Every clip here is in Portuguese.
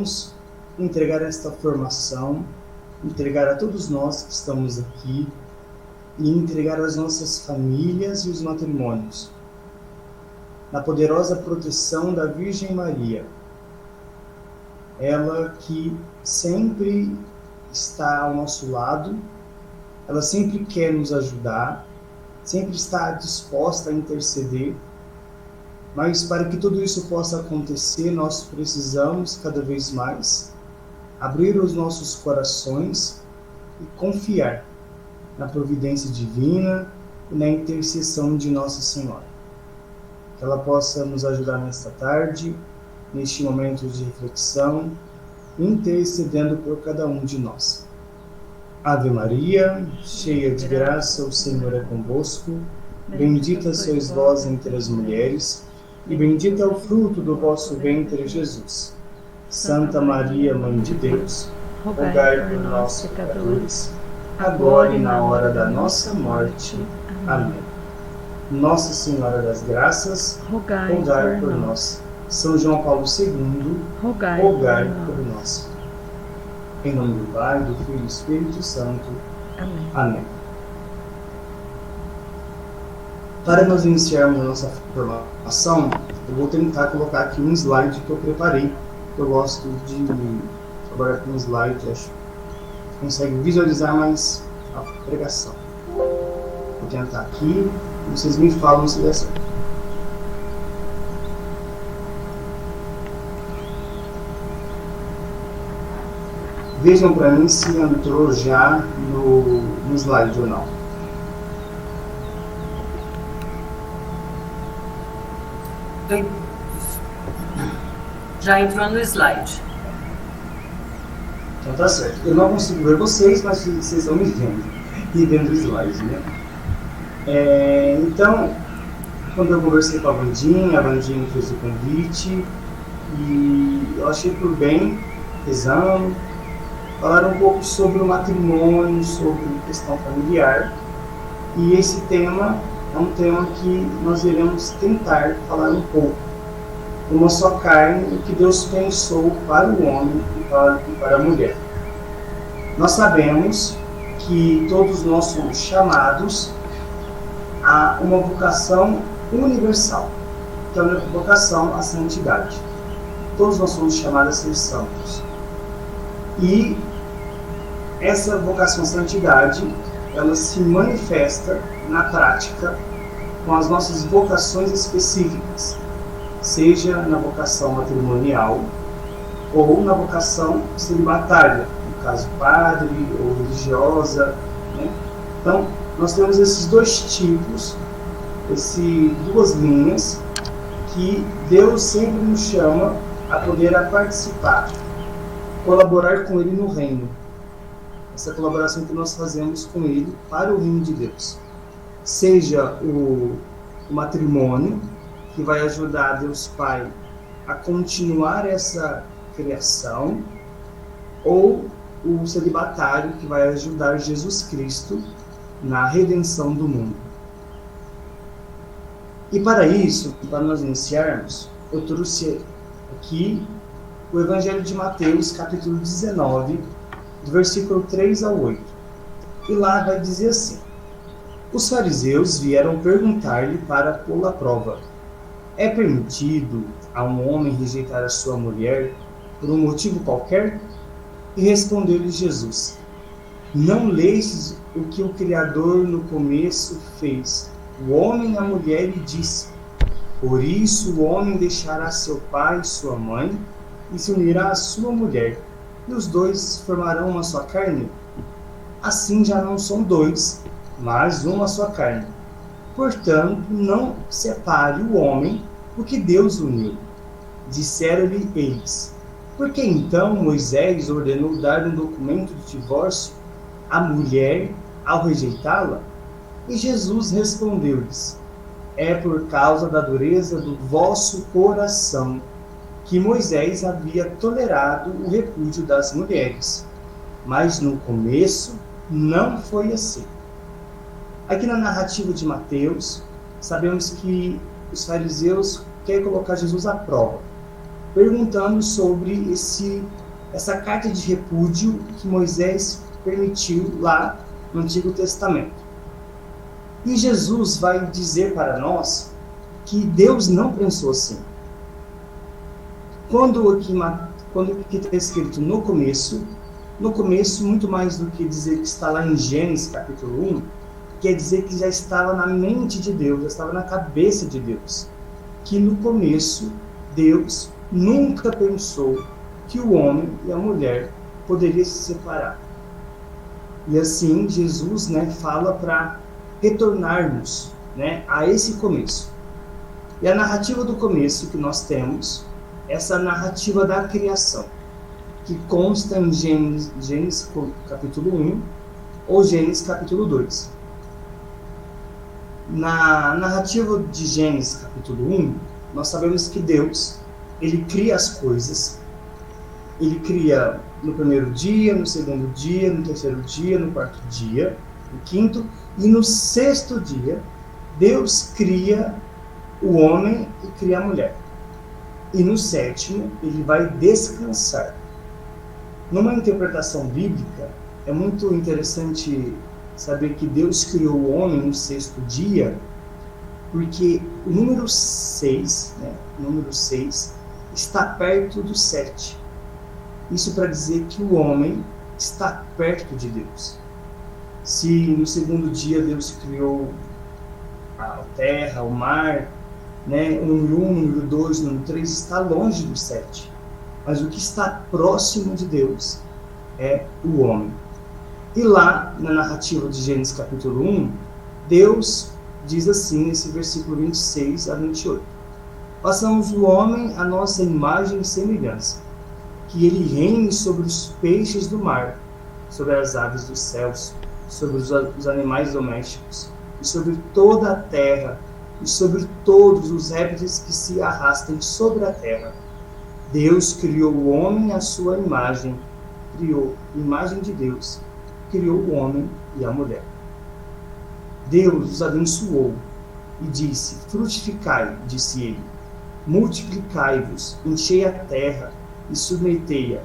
vamos entregar esta formação, entregar a todos nós que estamos aqui e entregar as nossas famílias e os matrimônios na poderosa proteção da Virgem Maria, ela que sempre está ao nosso lado, ela sempre quer nos ajudar, sempre está disposta a interceder, mas para que tudo isso possa acontecer, nós precisamos cada vez mais abrir os nossos corações e confiar na providência divina e na intercessão de Nossa Senhora. Que ela possa nos ajudar nesta tarde, neste momento de reflexão, intercedendo por cada um de nós. Ave Maria, cheia de graça, o Senhor é convosco. Bendita sois vós entre as mulheres, e bendito é o fruto do vosso ventre, Jesus. Santa Maria, Mãe de Deus, rogai por nós, pecadores, agora e na hora da nossa morte. Amém. Nossa Senhora das Graças, rogai por nós. São João Paulo II, rogai por nós. Em nome do Pai, do Filho e do Espírito Santo. Amém. Amém. Para nós iniciarmos a nossa formação, eu vou tentar colocar aqui um slide que eu preparei. Eu gosto de trabalhar com um slide, acho que consegue visualizar mais a pregação. Vou tentar aqui, e vocês me falam se der certo. Vejam para mim se entrou já no slide ou não. Já entrou no slide. Então tá certo. Eu não consigo ver vocês, mas vocês estão me vendo. E vendo o slide, né? Então, quando eu conversei com a Vandinha me fez o convite e eu achei por bem, rezando, falar um pouco sobre o matrimônio, sobre questão familiar. E esse tema é um tema que nós iremos tentar falar um pouco. Uma só carne, o que Deus pensou para o homem e para a mulher. Nós sabemos que todos nós somos chamados a uma vocação universal, que é uma vocação à santidade. Todos nós somos chamados a ser santos. E essa vocação à santidade, ela se manifesta na prática com as nossas vocações específicas, seja na vocação matrimonial ou na vocação celibatária, no caso padre ou religiosa, né? Então, nós temos esses dois tipos, duas linhas que Deus sempre nos chama a poder participar, colaborar com Ele no reino. Essa colaboração que nós fazemos com Ele para o reino de Deus. Seja o matrimônio, que vai ajudar Deus Pai a continuar essa criação, ou o celibatário, que vai ajudar Jesus Cristo na redenção do mundo. E para isso, para nós iniciarmos, eu trouxe aqui o Evangelho de Mateus, capítulo 19, do versículo 3 ao 8. E lá vai dizer assim: os fariseus vieram perguntar-lhe para pô-lo à prova: é permitido a um homem rejeitar a sua mulher por um motivo qualquer? E respondeu-lhe Jesus: não lestes o que o Criador no começo fez, o homem e a mulher, e disse: por isso o homem deixará seu pai e sua mãe, e se unirá à sua mulher, e os dois formarão uma só carne? Assim já não são dois, mas uma só carne. Portanto, não separe o homem o que Deus uniu. Disseram-lhe eles: por que então Moisés ordenou dar um documento de divórcio à mulher ao rejeitá-la? E Jesus respondeu-lhes: é por causa da dureza do vosso coração que Moisés havia tolerado o repúdio das mulheres. Mas no começo não foi assim. Aqui na narrativa de Mateus, sabemos que os fariseus querem colocar Jesus à prova. perguntando sobre essa carta de repúdio que Moisés permitiu lá no Antigo Testamento. E Jesus vai dizer para nós que Deus não pensou assim. Quando aqui está escrito no começo, muito mais do que dizer que está lá em Gênesis capítulo 1, quer dizer que já estava na mente de Deus, já estava na cabeça de Deus. Que no começo, Deus nunca pensou que o homem e a mulher poderiam se separar. E assim, Jesus, fala para retornarmos, a esse começo. E a narrativa do começo que nós temos, essa narrativa da criação, que consta em Gênesis capítulo 1 ou Gênesis capítulo 2. Na narrativa de Gênesis capítulo 1, nós sabemos que Deus, ele cria as coisas. Ele cria no primeiro dia, no segundo dia, no terceiro dia, no quarto dia, no quinto e no sexto dia, Deus cria o homem e cria a mulher. E no sétimo, ele vai descansar. Numa interpretação bíblica, é muito interessante saber que Deus criou o homem no sexto dia, porque o número 6, está perto do 7. Isso para dizer que o homem está perto de Deus. Se no segundo dia Deus criou a terra, o mar, o número 1, o número 2, o número 3 está longe do 7. Mas o que está próximo de Deus é o homem. E lá, na narrativa de Gênesis capítulo 1, Deus diz assim, nesse versículo 26 a 28. Façamos o homem a nossa imagem e semelhança, que ele reine sobre os peixes do mar, sobre as aves dos céus, sobre os animais domésticos, e sobre toda a terra, e sobre todos os répteis que se arrastem sobre a terra. Deus criou o homem à sua imagem, criou imagem de Deus, criou o homem e a mulher. Deus os abençoou e disse: frutificai, disse ele, multiplicai-vos, enchei a terra e submetei-a,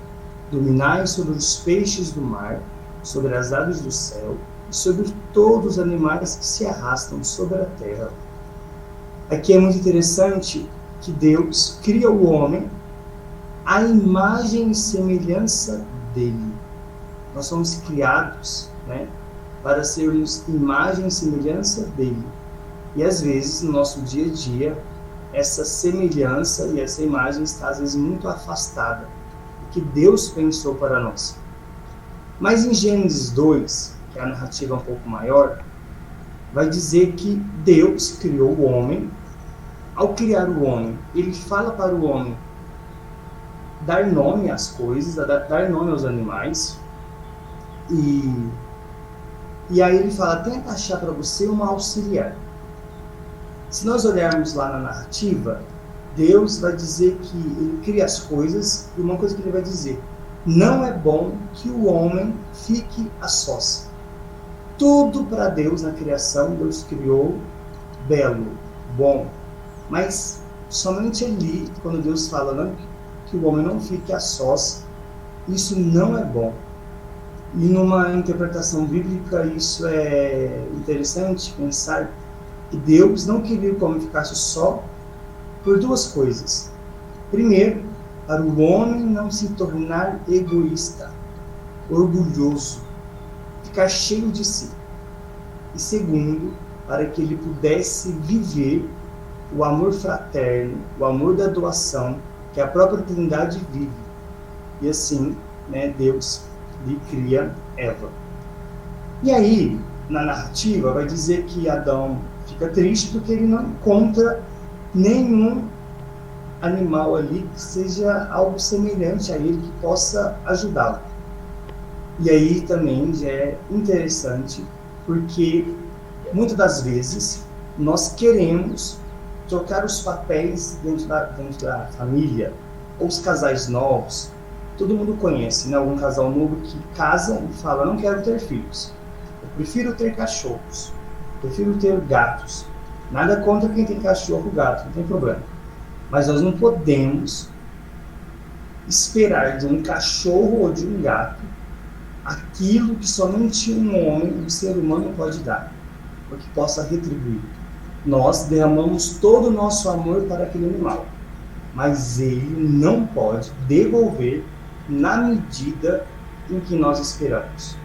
dominai sobre os peixes do mar, sobre as aves do céu e sobre todos os animais que se arrastam sobre a terra. Aqui é muito interessante que Deus cria o homem à imagem e semelhança dele. Nós somos criados, para sermos imagem e semelhança dele. E às vezes, no nosso dia a dia, essa semelhança e essa imagem está às vezes muito afastada do que Deus pensou para nós. Mas em Gênesis 2, que é a narrativa um pouco maior, vai dizer que Deus criou o homem. Ao criar o homem, ele fala para o homem dar nome às coisas, dar nome aos animais. E aí ele fala: tenta achar para você uma auxiliar. Se nós olharmos lá na narrativa, Deus vai dizer que ele cria as coisas, e uma coisa que ele vai dizer: não é bom que o homem fique a sós. Tudo para Deus na criação, Deus criou belo, bom. Mas somente ali, quando Deus fala que o homem não fique a sós, isso não é bom. E numa interpretação bíblica, isso é interessante pensar que Deus não queria que o homem ficasse só por duas coisas. Primeiro, para o homem não se tornar egoísta, orgulhoso, ficar cheio de si. E segundo, para que ele pudesse viver o amor fraterno, o amor da doação, que a própria Trindade vive. E assim, Deus lhe cria Eva. E aí, na narrativa, vai dizer que Adão fica triste porque ele não encontra nenhum animal ali que seja algo semelhante a ele, que possa ajudá-lo. E aí também já é interessante, porque muitas das vezes nós queremos trocar os papéis dentro da família, ou os casais novos. Todo mundo conhece, algum casal novo que casa e fala: não quero ter filhos, eu prefiro ter cachorros, prefiro ter gatos. Nada contra quem tem cachorro, gato, não tem problema. Mas nós não podemos esperar de um cachorro ou de um gato aquilo que somente um homem, um ser humano pode dar, para que possa retribuir. Nós derramamos todo o nosso amor para aquele animal, mas ele não pode devolver na medida em que nós esperamos,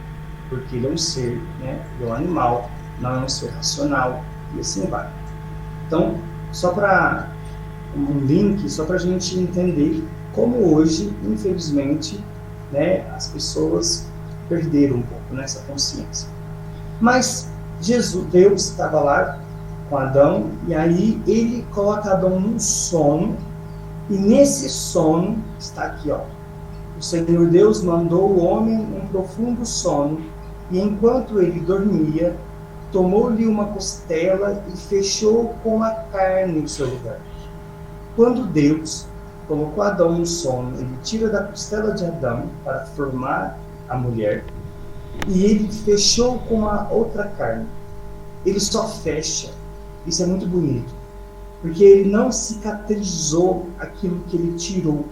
porque ele é um ser, né, é um animal, não é um ser racional, e assim vai. Então, só para um link, só para a gente entender como hoje, infelizmente, né, as pessoas perderam um pouco nessa consciência. Mas Deus estava lá com Adão, e aí ele coloca Adão num sono, e nesse sono, está aqui, ó, o Senhor Deus mandou o homem um profundo sono, e enquanto ele dormia, tomou-lhe uma costela e fechou com a carne o seu lugar. Quando Deus colocou Adão no sono, ele tira da costela de Adão para formar a mulher, e ele fechou com a outra carne. Ele só fecha. Isso é muito bonito, porque ele não cicatrizou aquilo que ele tirou,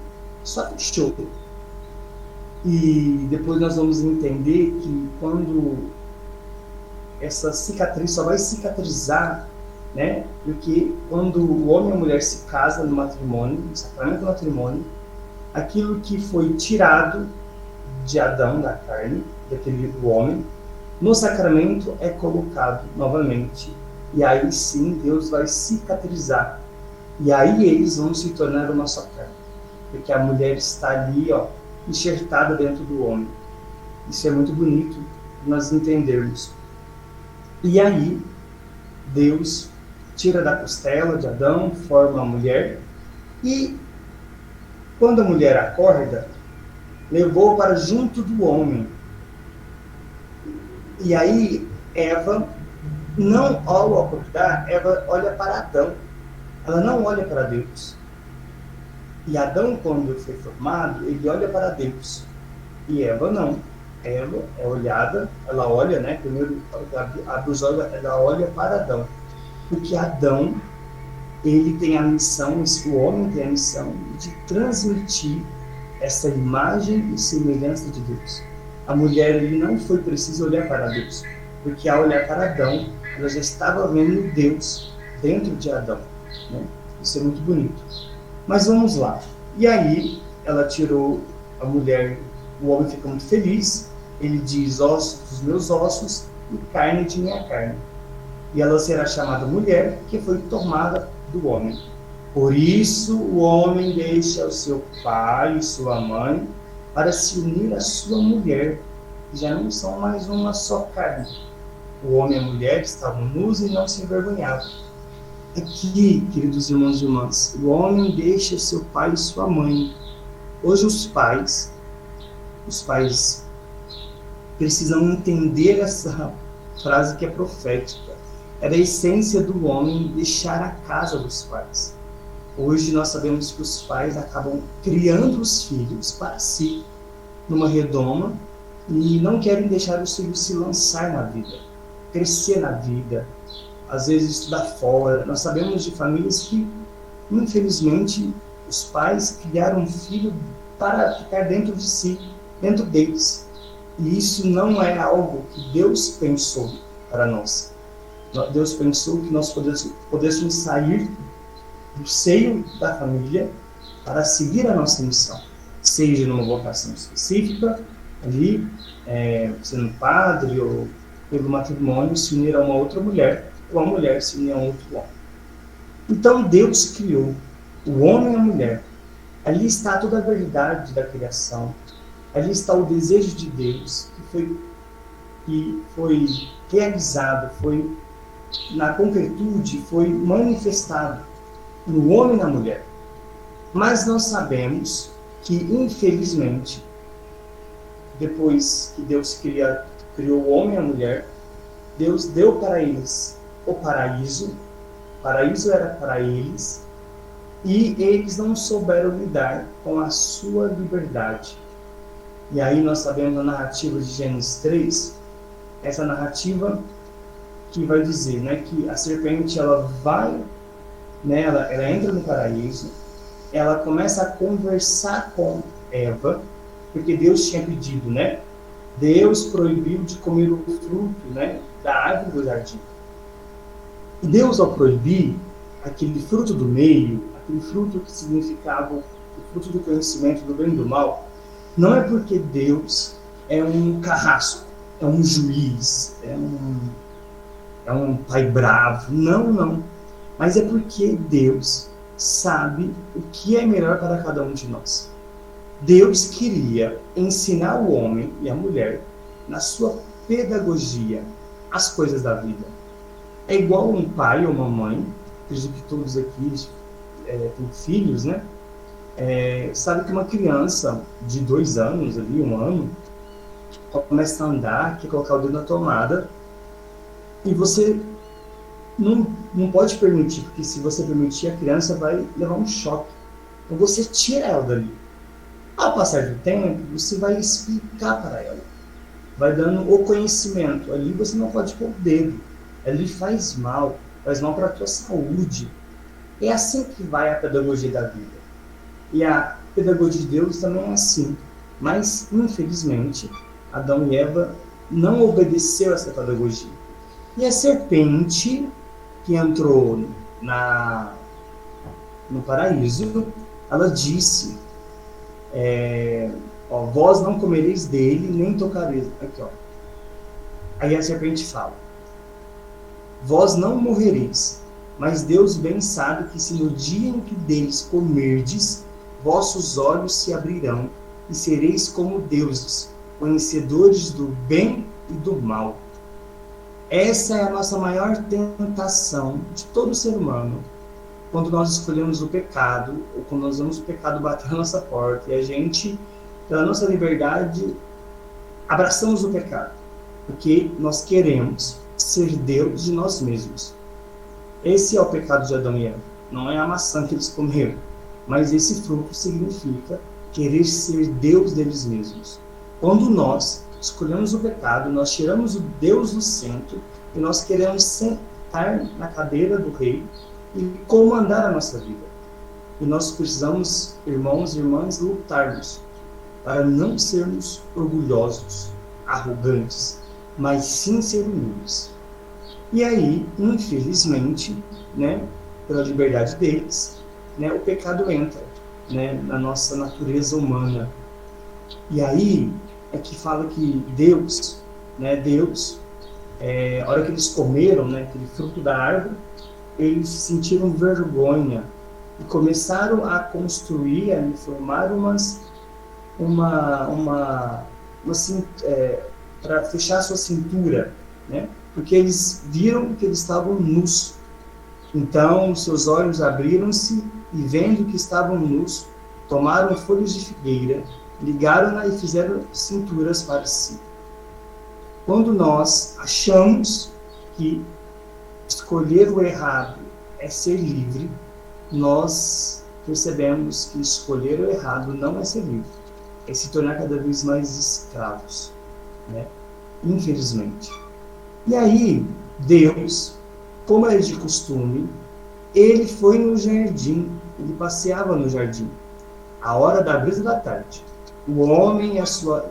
só fechou. E depois nós vamos entender que quando essa cicatriz só vai cicatrizar, né? Porque quando o homem e a mulher se casam no matrimônio, no sacramento do matrimônio, aquilo que foi tirado de Adão, da carne, do homem, no sacramento é colocado novamente. E aí sim Deus vai cicatrizar. E aí eles vão se tornar uma só carne. Porque a mulher está ali, ó, enxertada dentro do homem. Isso é muito bonito nós entendermos. E aí Deus tira da costela de Adão, forma a mulher, e quando a mulher acorda, levou para junto do homem. E aí Eva, não ao acordar, Eva olha para Adão. Ela não olha para Deus. E Adão, quando foi formado, ele olha para Deus. E Eva não. Eva é olhada, ela olha, né? Primeiro abre os olhos, ela olha para Adão. Porque Adão, ele tem a missão, o homem tem a missão de transmitir essa imagem e semelhança de Deus. A mulher, ele não foi preciso olhar para Deus, porque ao olhar para Adão, ela já estava vendo Deus dentro de Adão, né? Isso é muito bonito. Mas vamos lá. E aí, ela tirou a mulher, o homem fica muito feliz, ele diz: ossos dos meus ossos e carne de minha carne. E ela será chamada mulher, que foi tomada do homem. Por isso o homem deixa o seu pai e sua mãe para se unir à sua mulher, que já não são mais uma só carne. O homem e a mulher estavam nus e não se envergonhavam. Aqui, queridos irmãos e irmãs, o homem deixa o seu pai e sua mãe. Hoje os pais precisam entender essa frase que é profética. Era a essência do homem deixar a casa dos pais. Hoje nós sabemos que os pais acabam criando os filhos para si, numa redoma, e não querem deixar os filhos se lançar na vida, crescer na vida, às vezes estudar fora. Nós sabemos de famílias que, infelizmente, os pais criaram um filho para ficar dentro de si, dentro deles. E isso não é algo que Deus pensou para nós. Deus pensou que nós pudéssemos sair do seio da família para seguir a nossa missão, seja numa vocação específica, ali, sendo padre, ou pelo matrimônio, se unir a uma outra mulher, ou a mulher se unir a um outro homem. Então Deus criou o homem e a mulher. Ali está toda a verdade da criação. Ali está o desejo de Deus que foi realizado, foi na concretude, foi manifestado no homem e na mulher. Mas nós sabemos que, infelizmente, depois que Deus criou o homem e a mulher, Deus deu para eles o paraíso era para eles, e eles não souberam lidar com a sua liberdade. E aí nós sabemos na narrativa de Gênesis 3, essa narrativa que vai dizer, né, que a serpente, ela vai, né, ela entra no paraíso, ela começa a conversar com Eva, porque Deus tinha pedido, né? Deus proibiu de comer o fruto, né, da árvore do jardim. E Deus, ao proibir aquele fruto do meio, aquele fruto que significava o fruto do conhecimento do bem e do mal, não é porque Deus é um carrasco, é um juiz, é um pai bravo. Não, não. Mas é porque Deus sabe o que é melhor para cada um de nós. Deus queria ensinar o homem e a mulher, na sua pedagogia, as coisas da vida. É igual um pai ou uma mãe, acredito que todos aqui têm filhos, né? Sabe que uma criança de 2 anos, ali, 1 ano, começa a andar, quer colocar o dedo na tomada, e você não pode permitir, porque se você permitir, a criança vai levar um choque. Então você tira ela dali. Ao passar do tempo, você vai explicar para ela. Vai dando o conhecimento. Ali você não pode pôr o dedo. Ali faz mal para a tua saúde. É assim que vai a pedagogia da vida. E a pedagogia de Deus também é assim. Mas, infelizmente, Adão e Eva não obedeceram essa pedagogia. E a serpente que entrou no paraíso, ela disse, vós não comereis dele, nem tocareis. Aqui, ó. Aí a serpente fala, vós não morrereis, mas Deus bem sabe que se no dia em que deles comerdes, vossos olhos se abrirão e sereis como deuses, conhecedores do bem e do mal. Essa é a nossa maior tentação de todo ser humano, quando nós escolhemos o pecado, ou quando nós vemos o pecado bater na nossa porta, e a gente, pela nossa liberdade, abraçamos o pecado, porque nós queremos ser Deus de nós mesmos. Esse é o pecado de Adão e Eva, não é a maçã que eles comeram, mas esse fruto significa querer ser Deus deles mesmos. Quando nós escolhemos o pecado, nós tiramos o Deus do centro e nós queremos sentar na cadeira do rei e comandar a nossa vida. E nós precisamos, irmãos e irmãs, lutarmos para não sermos orgulhosos, arrogantes, mas sim ser humildes. E aí, infelizmente, né, pela liberdade deles, né, o pecado entra, né, na nossa natureza humana. E aí é que fala que Deus, a hora que eles comeram, né, aquele fruto da árvore, eles sentiram vergonha e começaram a construir, a formar para fechar a sua cintura, né? Porque eles viram que eles estavam nus. Então, seus olhos abriram-se e, vendo que estavam nus, tomaram folhas de figueira, ligaram-na e fizeram cinturas para si. Quando nós achamos que escolher o errado é ser livre, nós percebemos que escolher o errado não é ser livre, é se tornar cada vez mais escravos, né? Infelizmente. E aí, Deus, como é de costume, ele foi no jardim, ele passeava no jardim, à hora da brisa da tarde. O homem e a sua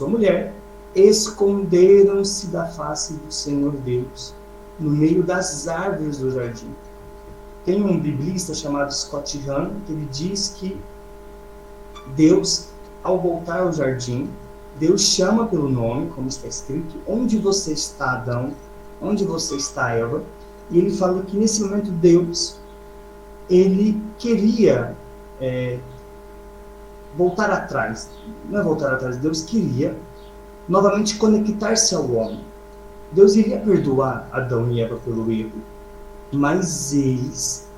mulher esconderam-se da face do Senhor Deus, no meio das árvores do jardim. Tem um biblista chamado Scott Hahn, que ele diz que Deus, ao voltar ao jardim, Deus chama pelo nome, como está escrito, onde você está, Adão? Onde você está, Eva? E ele fala que nesse momento Deus, ele queria voltar atrás. Não é voltar atrás, Deus queria novamente conectar-se ao homem. Deus iria perdoar Adão e Eva pelo erro, mas eles,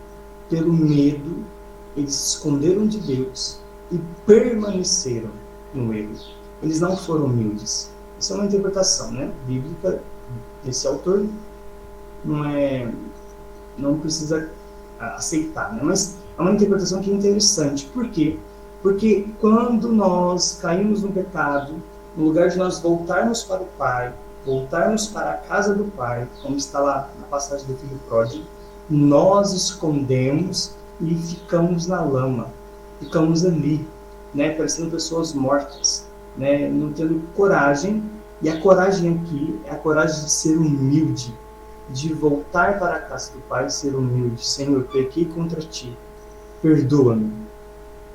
pelo medo, eles se esconderam de Deus e permaneceram no erro. Eles não foram humildes. Isso é uma interpretação, né, bíblica desse autor. Não precisa aceitar, né? Mas é uma interpretação que é interessante. Por quê? Porque quando nós caímos no pecado, no lugar de nós voltarmos para o Pai, voltarmos para a casa do Pai, como está lá na passagem do filho pródigo, nós escondemos e ficamos na lama, ficamos ali. né, parecendo pessoas mortas, né, não tendo coragem. E a coragem aqui é a coragem de ser humilde, de voltar para a casa do Pai e ser humilde. Senhor, pequei contra ti, perdoa-me.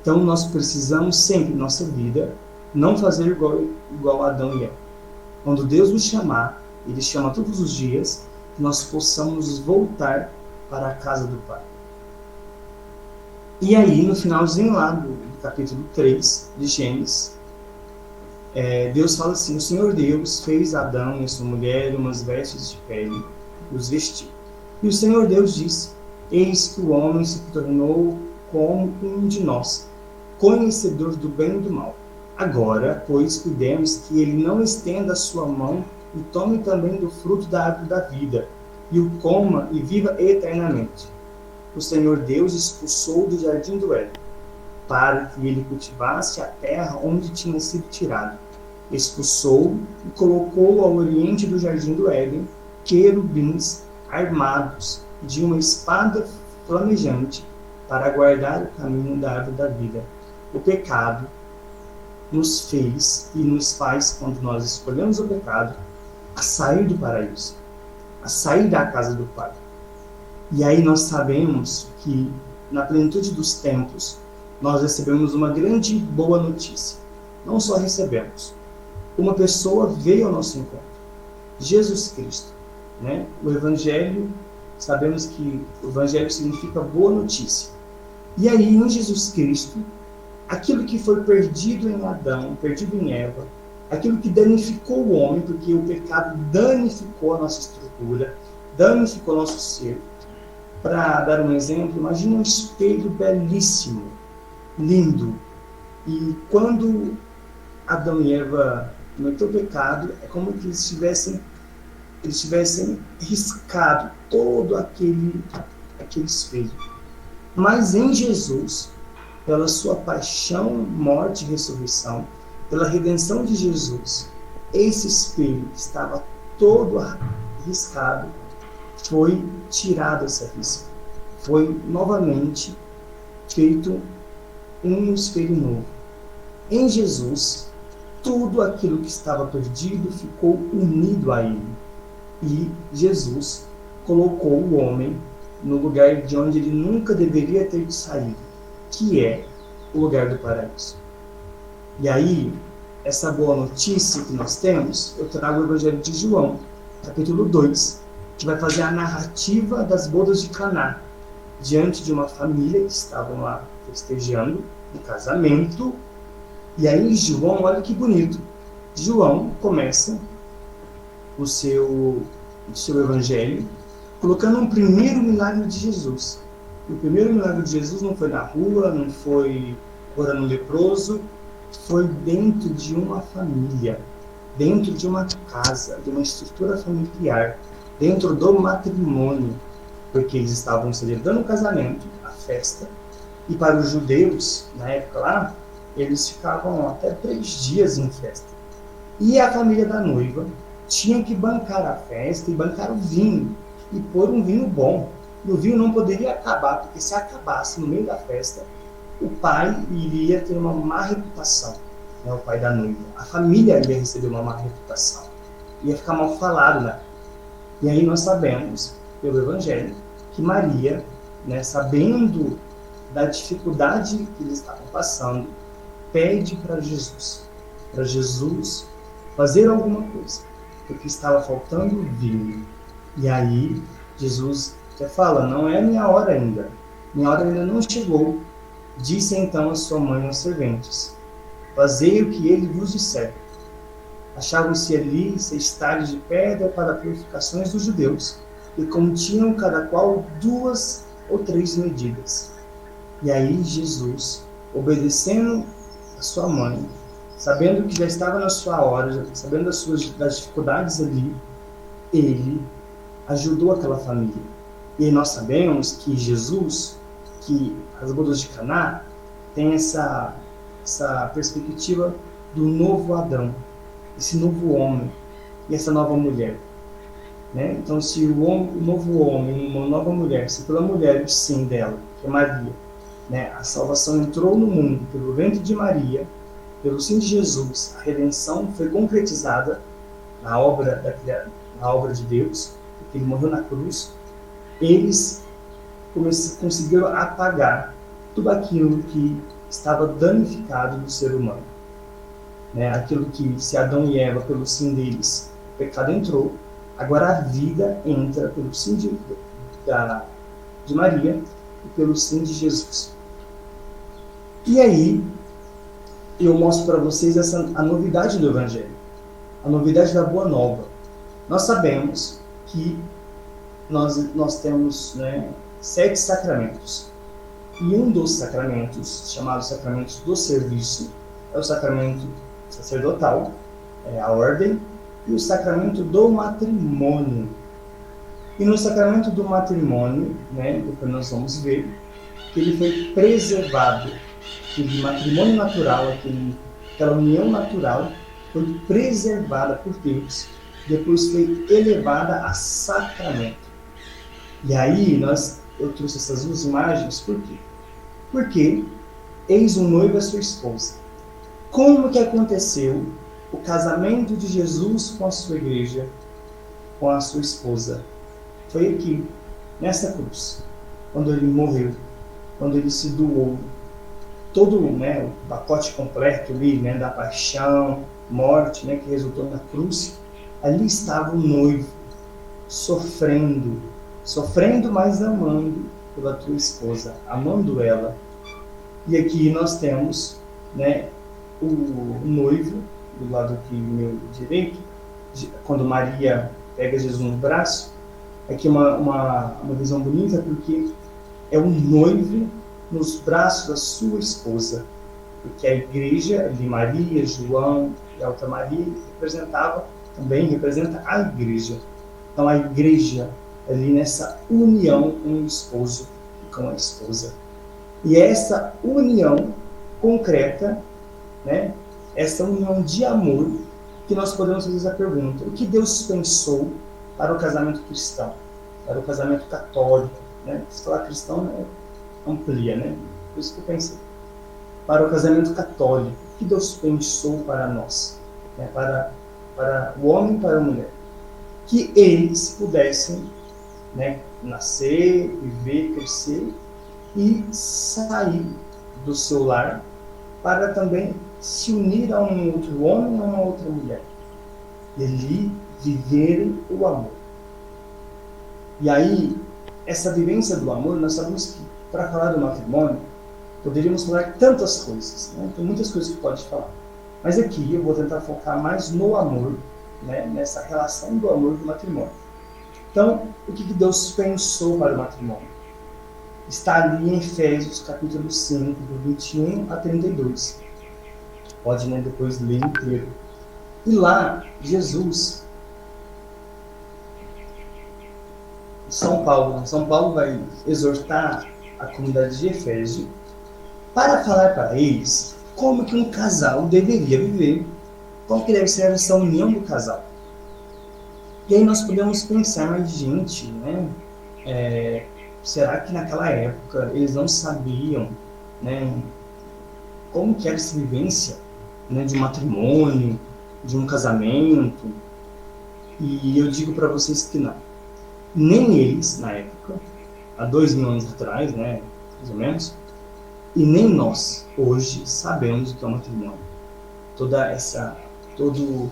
Então nós precisamos sempre, em nossa vida, não fazer igual Adão e Eva. Quando Deus nos chamar, Ele chama todos os dias, que nós possamos voltar para a casa do Pai. E aí, no finalzinho lá do capítulo 3 de Gênesis, Deus fala assim: o Senhor Deus fez a Adão e a sua mulher umas vestes de pele, e os vestiu. E o Senhor Deus disse: eis que o homem se tornou como um de nós, conhecedor do bem e do mal. Agora, pois, cuidemos que ele não estenda a sua mão e tome também do fruto da árvore da vida, e o coma e viva eternamente. O Senhor Deus expulsou do jardim do Éden, para que ele cultivasse a terra onde tinha sido tirado. Expulsou e colocou ao oriente do jardim do Éden querubins armados de uma espada flamejante para guardar o caminho da árvore da vida. O pecado nos fez e nos faz, quando nós escolhemos o pecado, a sair do paraíso, a sair da casa do Pai. E aí nós sabemos que, na plenitude dos tempos, nós recebemos uma grande boa notícia. Não só recebemos. Uma pessoa veio ao nosso encontro. Jesus Cristo. Né? O Evangelho, sabemos que o Evangelho significa boa notícia. E aí, em Jesus Cristo, aquilo que foi perdido em Adão, perdido em Eva, aquilo que danificou o homem, porque o pecado danificou a nossa estrutura, danificou o nosso ser. Para dar um exemplo, imagine um espelho belíssimo, lindo. E quando Adão e Eva cometeram o pecado, é como que eles tivessem riscado todo aquele espelho. Mas em Jesus, pela sua paixão, morte e ressurreição, pela redenção de Jesus, esse espelho que estava todo riscado, foi tirado essa risca. Foi novamente feito um espelho novo. Em Jesus, tudo aquilo que estava perdido ficou unido a Ele. E Jesus colocou o homem no lugar de onde ele nunca deveria ter saído, que é o lugar do paraíso. E aí, essa boa notícia que nós temos, eu trago o Evangelho de João, capítulo 2, que vai fazer a narrativa das bodas de Caná, diante de uma família que estavam lá festejando o casamento. E aí João, olha que bonito, João começa o seu evangelho colocando um primeiro milagre de Jesus. O primeiro milagre de Jesus não foi na rua, não foi curando um leproso, foi dentro de uma família, dentro de uma casa, de uma estrutura familiar, dentro do matrimônio, porque eles estavam celebrando o casamento, a festa, e para os judeus, na época lá, eles ficavam até 3 dias em festa. E a família da noiva tinha que bancar a festa e bancar o vinho, e pôr um vinho bom. E o vinho não poderia acabar, porque se acabasse no meio da festa, o pai iria ter uma má reputação, né, o pai da noiva. A família ia receber uma má reputação, ia ficar mal falado, né? E aí nós sabemos, pelo Evangelho, que Maria, né, sabendo da dificuldade que eles estavam passando, pede para Jesus fazer alguma coisa, porque estava faltando vinho. E aí Jesus até fala: não é minha hora ainda não chegou. Disse então a sua mãe aos serventes: fazei o que ele vos disser. Achavam-se ali 6 talhas de pedra para purificações dos judeus, e continham cada qual 2 ou 3 medidas. E aí Jesus, obedecendo a sua mãe, sabendo que já estava na sua hora, sabendo das dificuldades ali, ele ajudou aquela família. E nós sabemos que Jesus, que as bodas de Caná, tem essa perspectiva do novo Adão, esse novo homem e essa nova mulher. Né? Então, se o novo homem, uma nova mulher, se pela mulher, o sim dela, que é Maria, né? A salvação entrou no mundo pelo ventre de Maria, pelo sim de Jesus. A redenção foi concretizada na obra de Deus, porque ele morreu na cruz. Eles conseguiram apagar tudo aquilo que estava danificado do ser humano, né? Aquilo que, se Adão e Eva, pelo sim deles, o pecado entrou, agora a vida entra pelo sim de Maria e pelo sim de Jesus. E aí, eu mostro para vocês a novidade do Evangelho, a novidade da Boa Nova. Nós sabemos que nós temos, né, 7 sacramentos. E um dos sacramentos, chamado sacramento do serviço, é o sacramento sacerdotal, é a ordem, e o sacramento do matrimônio. E no sacramento do matrimônio, né, depois nós vamos ver que ele foi preservado, aquele matrimônio natural, aquela união natural, foi preservada por Deus, depois foi elevada a sacramento. E aí eu trouxe essas 2 imagens, por quê? Porque eis um noivo e a sua esposa. Como que aconteceu o casamento de Jesus com a sua igreja, com a sua esposa? Foi aqui, nessa cruz, quando ele morreu, quando ele se doou, todo, né, o pacote completo ali, né, da paixão, morte, né, que resultou na cruz. Ali estava o noivo, sofrendo, mas amando pela tua esposa, amando ela. E aqui nós temos, né, o noivo, do lado aqui meu direito, quando Maria pega Jesus no braço. Aqui uma visão bonita, porque é um noivo nos braços da sua esposa, porque a igreja de Maria, João e a outra Maria representa a igreja. Então a igreja ali nessa união com o esposo e com a esposa. E essa união concreta, né, essa união de amor, que nós podemos fazer a pergunta: o que Deus pensou para o casamento cristão, para o casamento católico, né? Se falar cristão, né, amplia, né? Por isso que eu pensei. Para o casamento católico, o que Deus pensou para nós, né? Para o homem e para a mulher? Que eles pudessem, né, nascer, viver, crescer e sair do seu lar para também se unir a um outro homem ou a uma outra mulher. E ali viverem o amor. E aí, essa vivência do amor, nós sabemos que, para falar do matrimônio, poderíamos falar tantas coisas, né? Tem muitas coisas que pode falar. Mas aqui eu vou tentar focar mais no amor, né? Nessa relação do amor do matrimônio. Então, o que Deus pensou para o matrimônio? Está ali em Efésios, capítulo 5, do 21 a 32. Pode, né, depois ler inteiro. E lá, Jesus, São Paulo vai exortar a comunidade de Efésio para falar para eles como que um casal deveria viver, como que deve ser essa união do casal. E aí nós podemos pensar, mas gente, né, será que naquela época eles não sabiam, né, como que era essa vivência, né, de um matrimônio, de um casamento? E eu digo para vocês que não. Nem eles, na época, há 2000 anos atrás, né, mais ou menos, e nem nós, hoje, sabemos o que é o matrimônio. Todo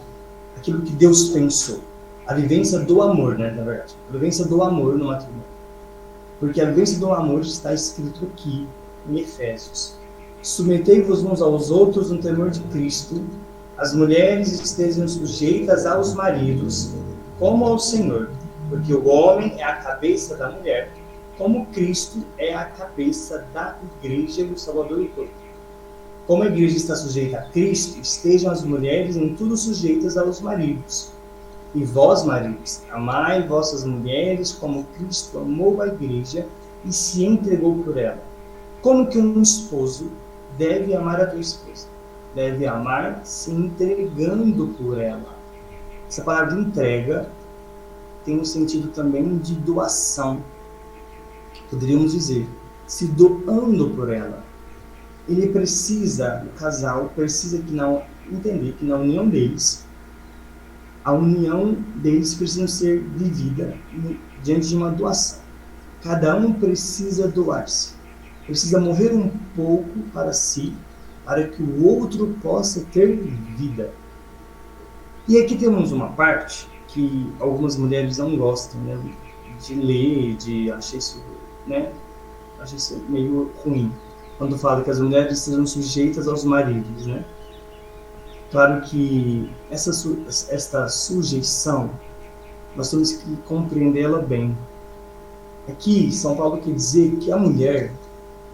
aquilo que Deus pensou. A vivência do amor, né, na verdade. A vivência do amor no matrimônio. Porque a vivência do amor está escrito aqui, em Efésios. Submetei-vos uns aos outros no temor de Cristo. As mulheres estejam sujeitas aos maridos, como ao Senhor. Porque o homem é a cabeça da mulher, como Cristo é a cabeça da igreja e o Salvador de todos. Como a igreja está sujeita a Cristo, estejam as mulheres em tudo sujeitas aos maridos. E vós, maridos, amai vossas mulheres como Cristo amou a igreja e se entregou por ela. Como que um esposo deve amar a tua esposa? Deve amar se entregando por ela. Essa palavra de entrega tem um sentido também de doação. Poderíamos dizer, se doando por ela. Ele precisa, o casal precisa entender que na união deles, a união deles precisa ser vivida diante de uma doação. Cada um precisa doar-se, precisa morrer um pouco para si, para que o outro possa ter vida. E aqui temos uma parte que algumas mulheres não gostam, né, de ler, achar isso meio ruim, quando fala que as mulheres sejam sujeitas aos maridos, né? Claro que esta sujeição, nós temos que compreendê-la bem. Aqui, São Paulo quer dizer que a mulher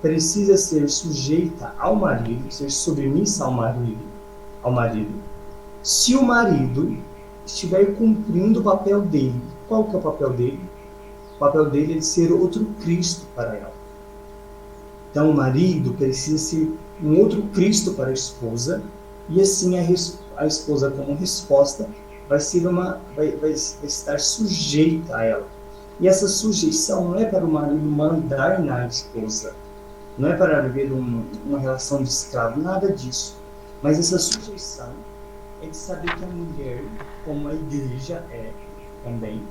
precisa ser sujeita ao marido, ser submissa ao marido. Se o marido estiver cumprindo o papel dele, qual que é o papel dele? O papel dele é de ser outro Cristo para ela. Então, o marido precisa ser um outro Cristo para a esposa, e assim a esposa, como resposta, vai estar sujeita a ela. E essa sujeição não é para o marido mandar na esposa, não é para viver uma relação de escravo, nada disso. Mas essa sujeição é de saber que a mulher, como a igreja é também,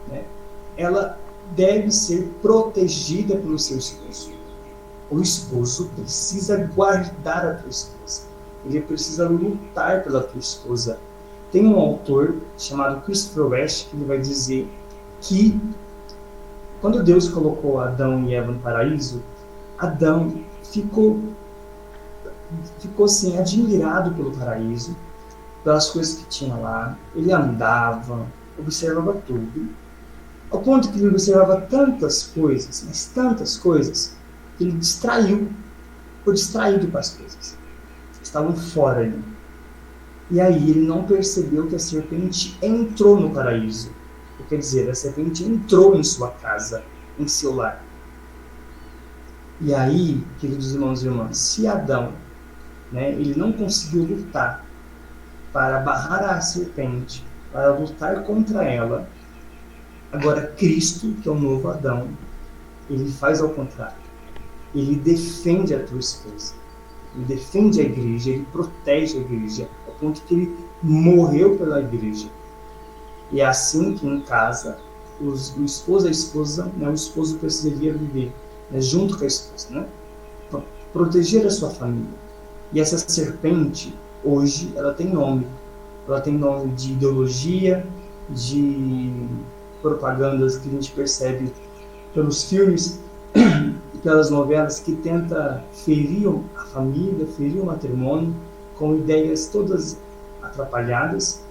né, ela deve ser protegida pelo seu esposo. O esposo precisa guardar a tua esposa. Ele precisa lutar pela tua esposa. Tem um autor chamado Christopher West que ele vai dizer que quando Deus colocou Adão e Eva no paraíso, Adão ficou assim, admirado pelo paraíso, pelas coisas que tinha lá. Ele andava, observava tudo, ao ponto que ele observava tantas coisas, mas tantas coisas, que ele ficou distraído com as coisas. Estavam fora ali. E aí ele não percebeu que a serpente entrou no paraíso. Quer dizer, a serpente entrou em sua casa, em seu lar. E aí, queridos irmãos e irmãs, se Adão, ele não conseguiu lutar para barrar a serpente, para lutar contra ela, agora Cristo, que é o novo Adão, ele faz ao contrário. Ele defende a tua esposa, ele defende a igreja, ele protege a igreja, ao ponto que ele morreu pela igreja. E é assim que em casa, o esposo e a esposa, o esposo precisaria viver junto com a esposa, proteger a sua família. E essa serpente, hoje, ela tem nome. Ela tem nome de ideologia, de propagandas que a gente percebe pelos filmes e pelas novelas que tenta ferir a família, ferir o matrimônio, com ideias todas atrapalhadas.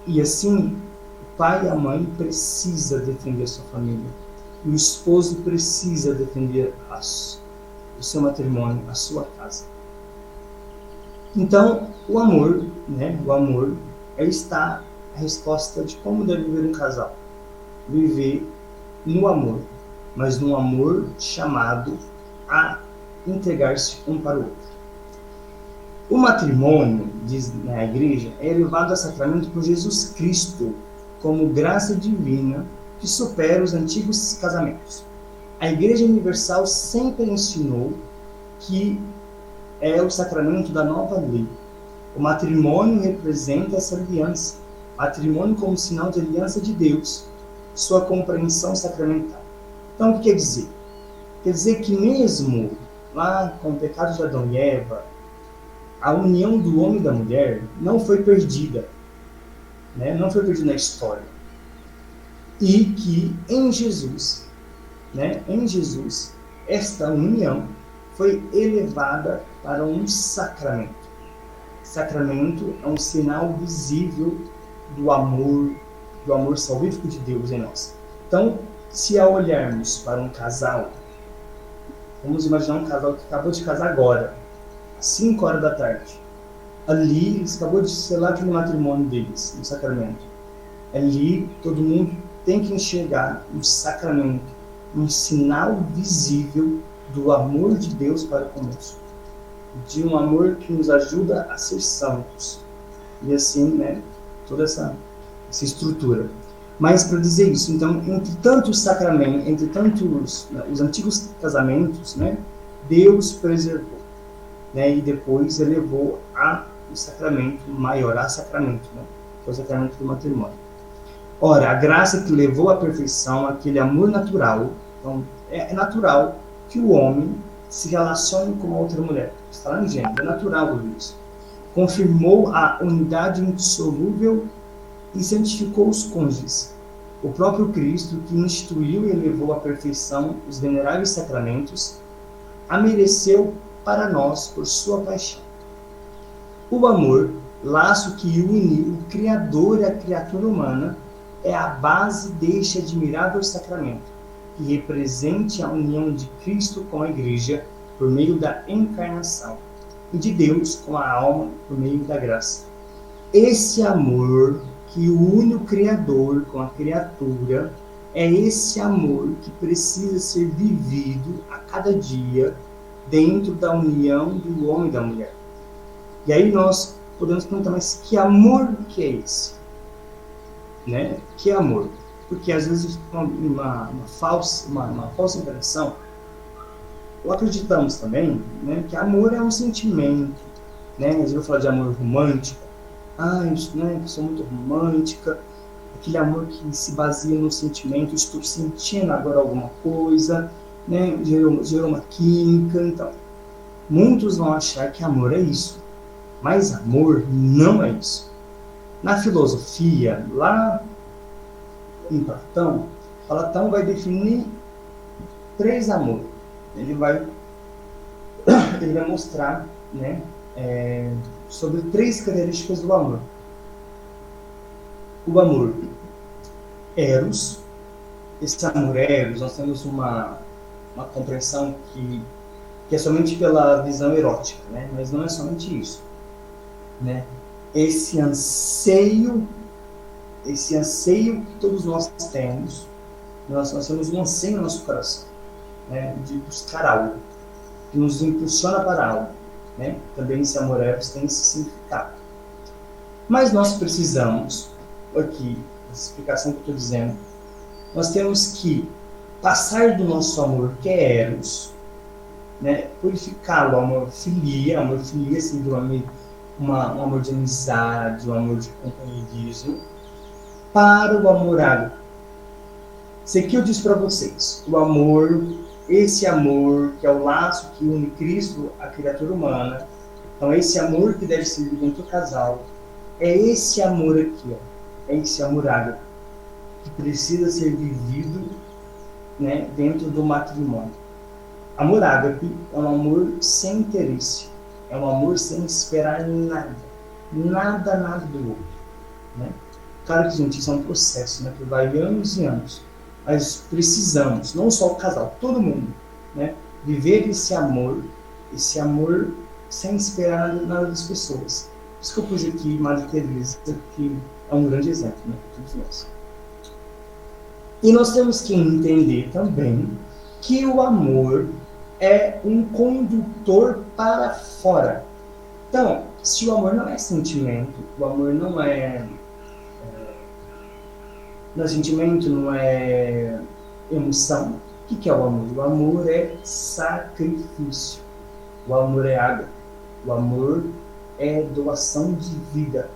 E assim, o pai e a mãe precisam defender a sua família. E o esposo precisa defender o seu matrimônio, a sua casa. Então, o amor está a resposta de como deve viver um casal. Viver no amor, mas num amor chamado a entregar-se um para o outro. O matrimônio, diz na igreja, é elevado a sacramento por Jesus Cristo, como graça divina que supera os antigos casamentos. A Igreja Universal sempre ensinou que é o sacramento da nova lei. O matrimônio representa essa aliança. Matrimônio como sinal de aliança de Deus, sua compreensão sacramental. Então, o que quer dizer? Quer dizer que mesmo lá com o pecado de Adão e Eva, a união do homem e da mulher não foi perdida, não foi perdida na história. E que em Jesus, esta união foi elevada para um sacramento. Sacramento é um sinal visível do amor salvífico de Deus em nós. Então, se ao olharmos para um casal, vamos imaginar um casal que acabou de casar agora, às 5 horas da tarde. Ali, eles acabou de selar aquele matrimônio deles, no sacramento. Ali, todo mundo tem que enxergar um sacramento, um sinal visível do amor de Deus para conosco. De um amor que nos ajuda a ser santos. E assim, toda essa estrutura. Mas para dizer isso, então, entre tantos sacramentos, entre tantos os antigos casamentos, né, Deus preservou, né, e depois elevou o sacramento maior, a sacramento, né, que é o sacramento do matrimônio. Ora, a graça que levou à perfeição aquele amor natural, então é natural que o homem se relacione com uma outra mulher. Está lá em Gênesis, é natural isso. Confirmou a unidade indissolúvel e santificou os cônjuges. O próprio Cristo, que instituiu e elevou à perfeição os veneráveis sacramentos, a mereceu para nós por sua paixão. O amor, laço que une o Criador e a criatura humana, é a base deste admirável sacramento, que represente a união de Cristo com a Igreja por meio da encarnação e de Deus com a alma por meio da graça. Esse amor que une o Criador com a criatura é esse amor que precisa ser vivido a cada dia dentro da união do homem e da mulher. E aí nós podemos perguntar, mas que amor que é esse? Né? Que amor? Porque às vezes uma falsa impressão, ou acreditamos também, né, que amor é um sentimento, né? Às vezes eu falo de amor romântico, isso, né, sou muito romântica, aquele amor que se baseia no sentimento, estou sentindo agora alguma coisa, né, gerou uma química. Então, muitos vão achar que amor é isso, mas amor não é isso. Na filosofia, lá em Platão vai definir 3 amores. Ele vai mostrar, né, sobre 3 características do amor. O amor eros. Esse amor eros, nós temos uma compreensão que é somente pela visão erótica, né? Mas não é somente isso, né? Esse anseio que todos nós temos, nós temos um anseio no nosso coração, né, de buscar algo, que nos impulsiona para algo, né? Também esse amor eros tem esse significado. Mas nós precisamos, aqui, essa explicação que eu estou dizendo, nós temos que passar do nosso amor, que é eros, né, purificá-lo, amor filia, assim, do amor, um amor de amizade, um amor de companheirismo, para o amor ágape. Isso aqui eu disse para vocês, o amor, esse amor que é o laço que une Cristo à criatura humana, então esse amor que deve ser vivido entre o casal, é esse amor aqui, é esse amor ágape, que precisa ser vivido, né, dentro do matrimônio. Amor ágape é um amor sem interesse, é um amor sem esperar nada do outro, né? Claro que, gente, isso é um processo, né, que vai anos e anos, mas precisamos, não só o casal, todo mundo, né, viver esse amor sem esperar nada das pessoas. Por isso que eu pus aqui Madre Teresa, que é um grande exemplo, né, para todos nós. E nós temos que entender também que o amor é um condutor para fora. Então, se o amor não é sentimento, o amor não é sentimento, não é emoção, o que é o amor? O amor é sacrifício. O amor é ágape. O amor é doação de vida.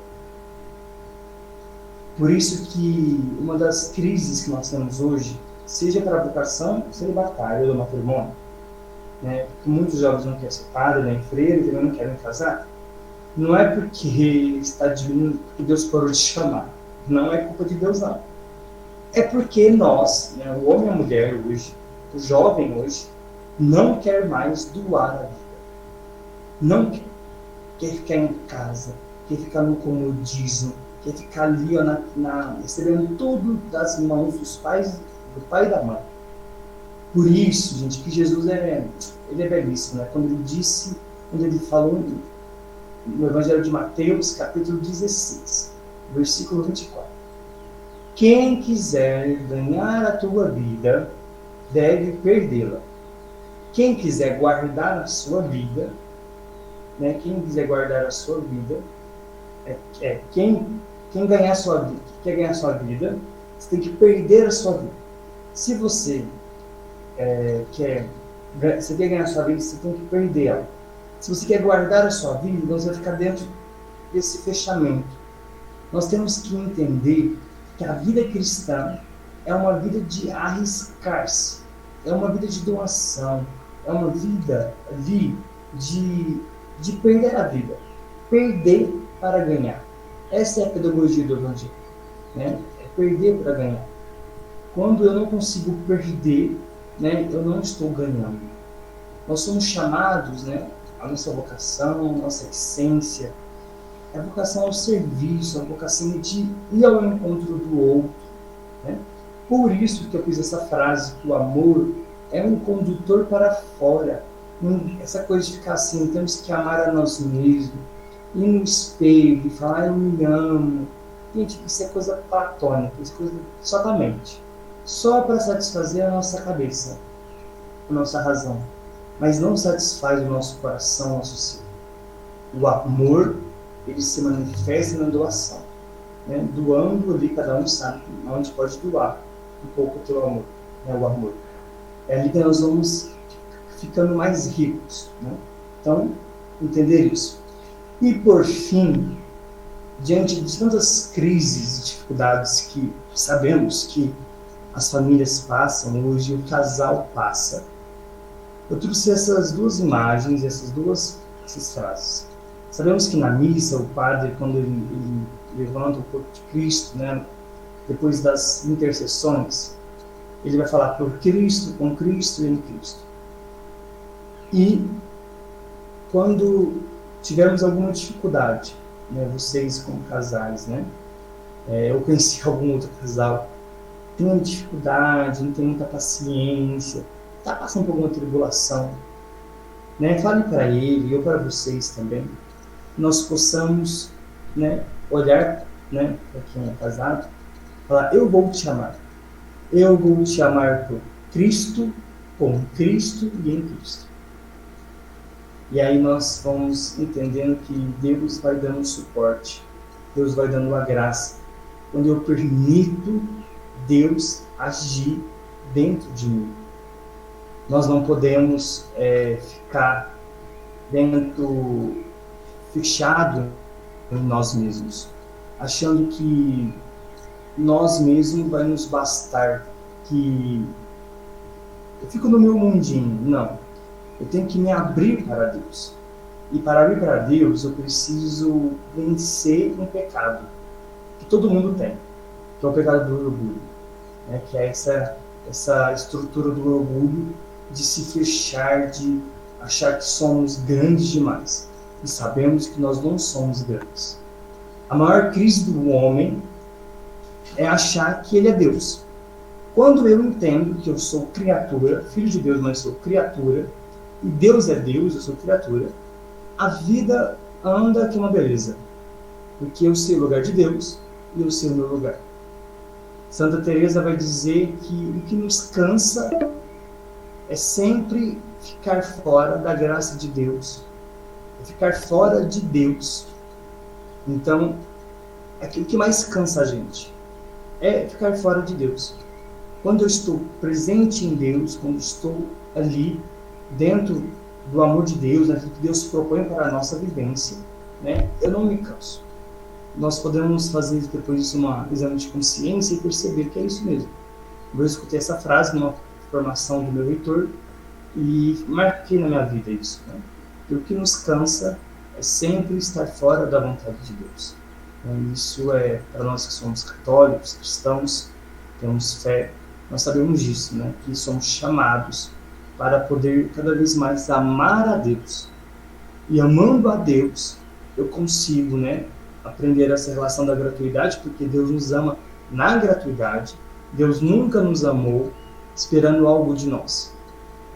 Por isso que uma das crises que nós temos hoje, seja para a vocação celibatária do matrimônio, né, porque muitos jovens não querem ser padre, nem freira, também não querem casar, não é porque está diminuindo, porque Deus parou de chamar. Não é culpa de Deus, não. É porque nós, né, o homem e a mulher hoje, o jovem hoje, não quer mais doar a vida. Não quer ficar em casa, quer ficar no comodismo, quer ficar ali, ó, recebendo tudo das mãos do pai e da mãe. Por isso, gente, que Jesus ele é belíssimo, né? Quando ele falou no Evangelho de Mateus, capítulo 16, versículo 24. Quem quiser ganhar a tua vida, deve perdê-la. Quem quiser guardar a sua vida, né? Quem quiser guardar a sua vida, quem ganhar a sua vida, quer ganhar a sua vida, Você tem que perder a sua vida. Se você quer ganhar a sua vida, você tem que perder ela. Se você quer guardar a sua vida, então você vai ficar dentro desse fechamento. Nós temos que entender que a vida cristã é uma vida de arriscar-se, é uma vida de doação, é uma vida ali de perder a vida, perder para ganhar. Essa é a pedagogia do Evangelho, né? É perder para ganhar. Quando eu não consigo perder, né, eu não estou ganhando. Nós somos chamados, né, a nossa vocação, a nossa essência, a vocação ao serviço, a vocação de ir ao encontro do outro, né? Por isso que eu fiz essa frase, que o amor é um condutor para fora. Essa coisa de ficar assim, temos que amar a nós mesmos, ir no espelho e falar, eu me amo. Gente, isso é coisa platônica, isso é coisa só da mente. Só para satisfazer a nossa cabeça, a nossa razão. Mas não satisfaz o nosso coração, o nosso ser. O amor, ele se manifesta na doação, né? Doando ali, cada um sabe onde pode doar um pouco o teu amor, né? O amor. É ali que nós vamos ficando mais ricos, né? Então, entender isso. E por fim, diante de tantas crises e dificuldades que sabemos que as famílias passam, hoje o casal passa, eu trouxe essas duas imagens, essas frases. Sabemos que na missa, o padre, quando ele levanta o corpo de Cristo, né, depois das intercessões, ele vai falar por Cristo, com Cristo e em Cristo. E quando tivermos alguma dificuldade, né, vocês como casais, né, eu conheci algum outro casal, tem uma dificuldade, não tem muita paciência, está passando por alguma tribulação, né, fale para ele, eu para vocês também, nós possamos, né, olhar, né, para quem é casado, falar, eu vou te amar por Cristo, com Cristo e em Cristo. E aí nós vamos entendendo que Deus vai dando suporte, Deus vai dando a graça. Quando eu permito Deus agir dentro de mim. Nós não podemos ficar fechado em nós mesmos, achando que nós mesmos vai nos bastar, que eu fico no meu mundinho. Não. Eu tenho que me abrir para Deus. E para abrir para Deus, eu preciso vencer um pecado que todo mundo tem, que é o pecado do orgulho, né? Que é essa estrutura do orgulho de se fechar, de achar que somos grandes demais. E sabemos que nós não somos grandes. A maior crise do homem é achar que ele é Deus. Quando eu entendo que eu sou criatura, filho de Deus, mas sou criatura, e Deus é Deus, eu sou criatura, a vida anda que uma beleza. Porque eu sei o lugar de Deus e eu sei o meu lugar. Santa Teresa vai dizer que o que nos cansa é sempre ficar fora da graça de Deus, é ficar fora de Deus. Então, aquilo que mais cansa a gente é ficar fora de Deus. Quando eu estou presente em Deus, quando estou ali dentro do amor de Deus, daquilo que Deus propõe para a nossa vivência, né, eu não me canso. Nós podemos fazer depois disso um exame de consciência e perceber que é isso mesmo. Eu escutei essa frase numa formação do meu reitor e marquei na minha vida isso, né? Que o que nos cansa é sempre estar fora da vontade de Deus. Então, isso é para nós que somos católicos, cristãos, temos fé, nós sabemos disso, né? Que somos chamados para poder cada vez mais amar a Deus. E amando a Deus, eu consigo, né, aprender essa relação da gratuidade, porque Deus nos ama na gratuidade. Deus nunca nos amou esperando algo de nós.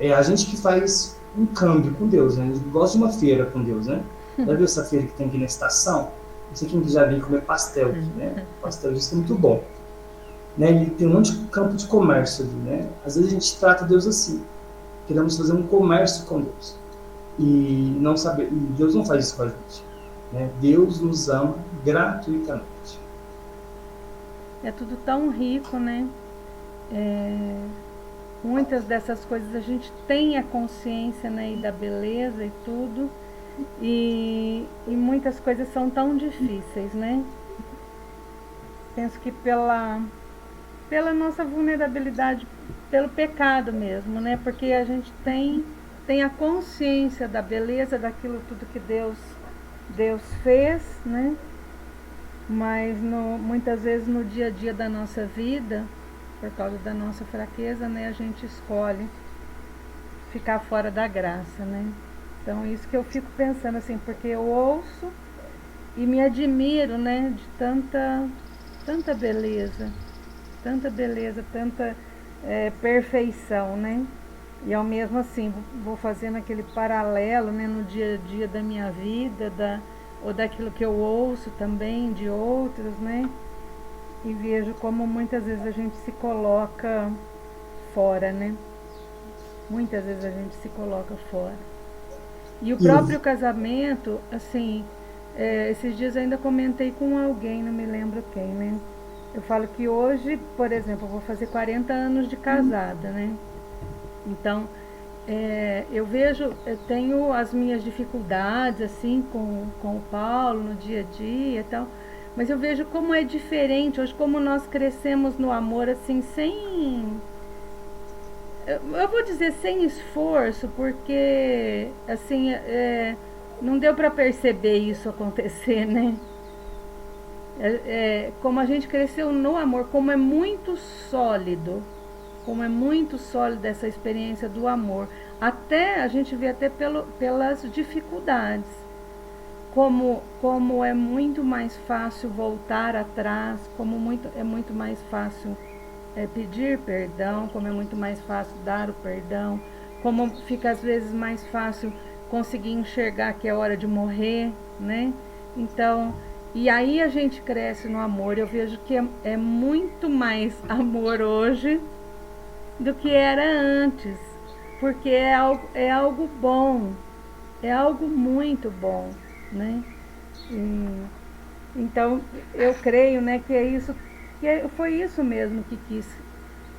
É a gente que faz um câmbio com Deus, né? A gente gosta de uma feira com Deus, né? Já viu essa feira que tem aqui na estação? Não sei quem já veio comer pastel aqui, né? Pastel disso é muito bom. Né? Ele tem um monte de campo de comércio ali, né? Às vezes a gente trata Deus assim. Queremos fazer um comércio com Deus. E não saber, e Deus não faz isso com a gente. Né? Deus nos ama gratuitamente. é tudo tão rico, né? Muitas dessas coisas a gente tem a consciência, né, e da beleza e tudo, e muitas coisas são tão difíceis, né? Penso que pela nossa vulnerabilidade, pelo pecado mesmo, né? Porque a gente tem a consciência da beleza daquilo tudo que Deus fez, né? Mas muitas vezes no dia a dia da nossa vida, por causa da nossa fraqueza, né, a gente escolhe ficar fora da graça, né? Então isso que eu fico pensando assim, porque eu ouço e me admiro, né, de tanta beleza, tanta perfeição, né? E ao mesmo assim vou fazendo aquele paralelo, né, no dia a dia da minha vida, ou daquilo que eu ouço também de outros, né? E vejo como muitas vezes a gente se coloca fora, né? Muitas vezes a gente se coloca fora. E o próprio casamento, assim, esses dias eu ainda comentei com alguém, não me lembro quem, né? Eu falo que hoje, por exemplo, eu vou fazer 40 anos de casada, né? Então, eu tenho as minhas dificuldades, assim, com o Paulo no dia a dia e tal, mas eu vejo como é diferente hoje, como nós crescemos no amor, assim, eu vou dizer sem esforço, porque, assim, não deu para perceber isso acontecer, né? Como a gente cresceu no amor, como é muito sólido essa experiência do amor. Até a gente vê até pelas dificuldades, como é muito mais fácil voltar atrás, é muito mais fácil pedir perdão, como é muito mais fácil dar o perdão, como fica às vezes mais fácil conseguir enxergar que é hora de morrer, né? Então, e aí a gente cresce no amor. Eu vejo que é muito mais amor hoje do que era antes, porque é algo bom, é algo muito bom, né? Então eu creio, né, que é isso, foi isso mesmo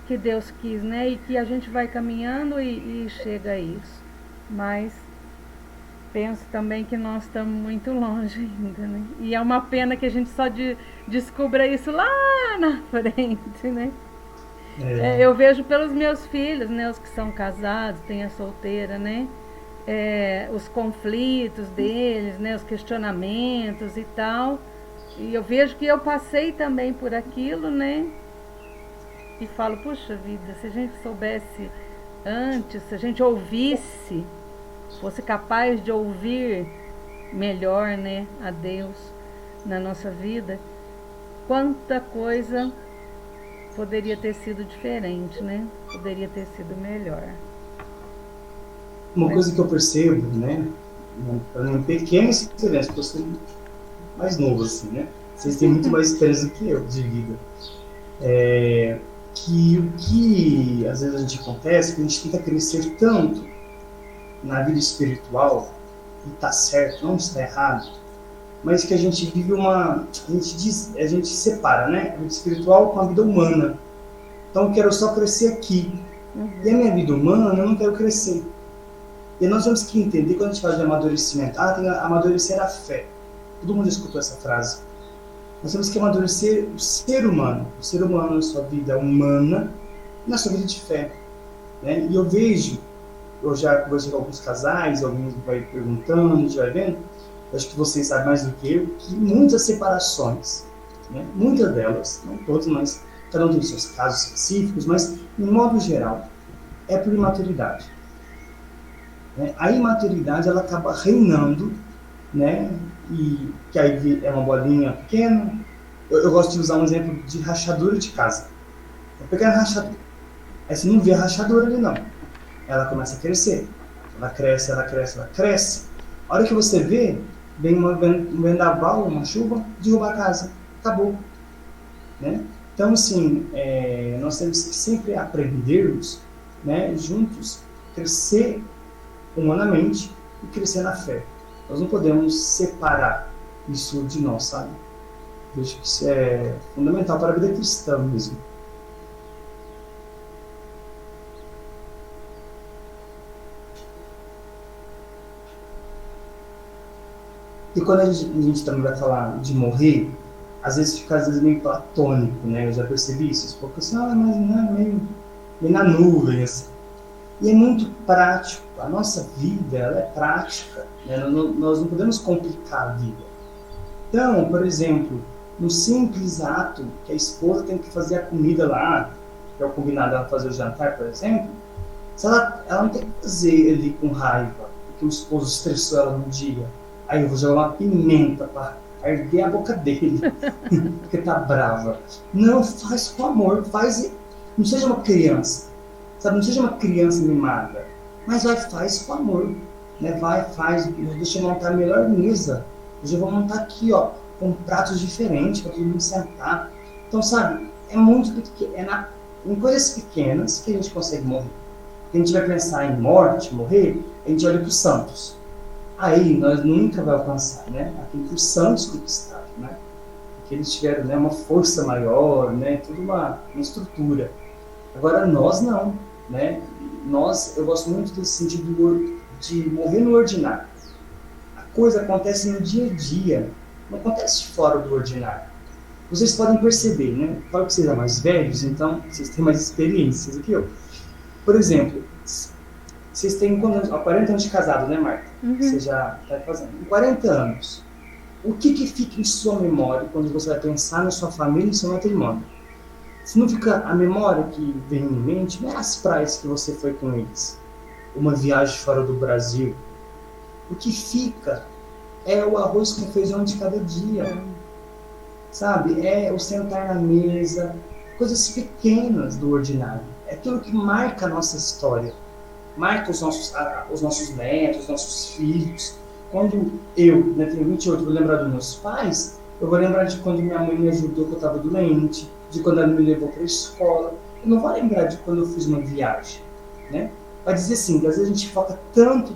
que Deus quis, né? E que a gente vai caminhando e chega a isso. Mas penso também que nós estamos muito longe ainda, né? E é uma pena que a gente só descubra isso lá na frente, né? Eu vejo pelos meus filhos, né, os que são casados, tem a solteira, né, os conflitos deles, né, os questionamentos e tal, e eu vejo que eu passei também por aquilo, né, e falo, puxa vida, se a gente soubesse antes, se a gente ouvisse, fosse capaz de ouvir melhor, né, a Deus na nossa vida, quanta coisa poderia ter sido diferente, né? Poderia ter sido melhor. Uma coisa que eu percebo, né? Uma pequena experiência, porque eu sou mais novo, assim, né? Vocês têm muito mais experiência do que eu de vida. Que o que às vezes a gente acontece, que a gente tenta crescer tanto na vida espiritual, e tá certo, não está errado, mas que a gente vive a gente separa, né? A vida espiritual com a vida humana. Então eu quero só crescer aqui. E a minha vida humana eu não quero crescer. E nós temos que entender, quando a gente fala de amadurecimento, tem que amadurecer a fé. Todo mundo já escutou essa frase. Nós temos que amadurecer o ser humano na sua vida humana, na sua vida de fé. Né? E eu já conversei com alguns casais, alguns vai perguntando, a gente vai vendo, acho que vocês sabem mais do que eu, que muitas separações, né? Muitas delas, não todas, mas cada um tem seus casos específicos, mas, de modo geral, é por imaturidade. Né? A imaturidade, ela acaba reinando, né? E que aí é uma bolinha pequena. Eu gosto de usar um exemplo de rachadura de casa. Vou pegar a rachadura. Aí você não vê a rachadura ali, não. Ela começa a crescer. Ela cresce. A hora que você vê, vem um vendaval, uma chuva, derruba a casa. Acabou. Né? Então, assim, nós temos que sempre aprendermos, né, juntos, crescer humanamente e crescer na fé. Nós não podemos separar isso de nós, sabe? Vejo que isso é fundamental para a vida cristã mesmo. E quando a gente também vai falar de morrer, às vezes fica meio platônico, né? Eu já percebi isso. Porque assim, mas não é meio na nuvem, assim. E é muito prático. A nossa vida, ela é prática, né? Nós não podemos complicar a vida. Então, por exemplo, no simples ato que a esposa tem que fazer a comida lá, que é o combinado dela fazer o jantar, por exemplo, se ela não tem que fazer ali com raiva, porque o esposo estressou ela no dia. Aí eu vou jogar uma pimenta para arder a boca dele, porque tá brava. Não, faz com amor, faz. Não seja uma criança, sabe? Não seja uma criança mimada, mas faz com amor, né? Faz. Deixa eu montar a melhor mesa. Hoje eu vou montar aqui, ó, com pratos diferentes para todo mundo sentar. Então, sabe? É muito pequeno, em coisas pequenas que a gente consegue morrer. Se a gente vai pensar em morte, morrer, a gente olha para os santos. Aí nós nunca vamos alcançar, né? Aquilo que os santos conquistaram, né? Porque eles tiveram, né, uma força maior, né? Toda uma estrutura. Agora nós não, né? Eu gosto muito desse sentido de morrer no ordinário. A coisa acontece no dia a dia, não acontece fora do ordinário. Vocês podem perceber, né? Claro que vocês são mais velhos, então vocês têm mais experiências do que eu. Por exemplo, vocês têm 40 anos de casado, né, Marta? Uhum. Você já está fazendo. Em 40 anos, o que fica em sua memória quando você vai pensar na sua família e no seu matrimônio? Se não fica a memória que vem em mente, não é as praias que você foi com eles, uma viagem fora do Brasil. O que fica é o arroz com feijão de cada dia. Sabe? É o sentar na mesa, coisas pequenas do ordinário. É aquilo que marca a nossa história. Marca os nossos netos, os nossos filhos. Quando eu, né, tenho 28, vou lembrar dos meus pais, eu vou lembrar de quando minha mãe me ajudou quando eu estava doente, de quando ela me levou para a escola. Eu não vou lembrar de quando eu fiz uma viagem, né? Vai dizer assim, que às vezes a gente foca tanto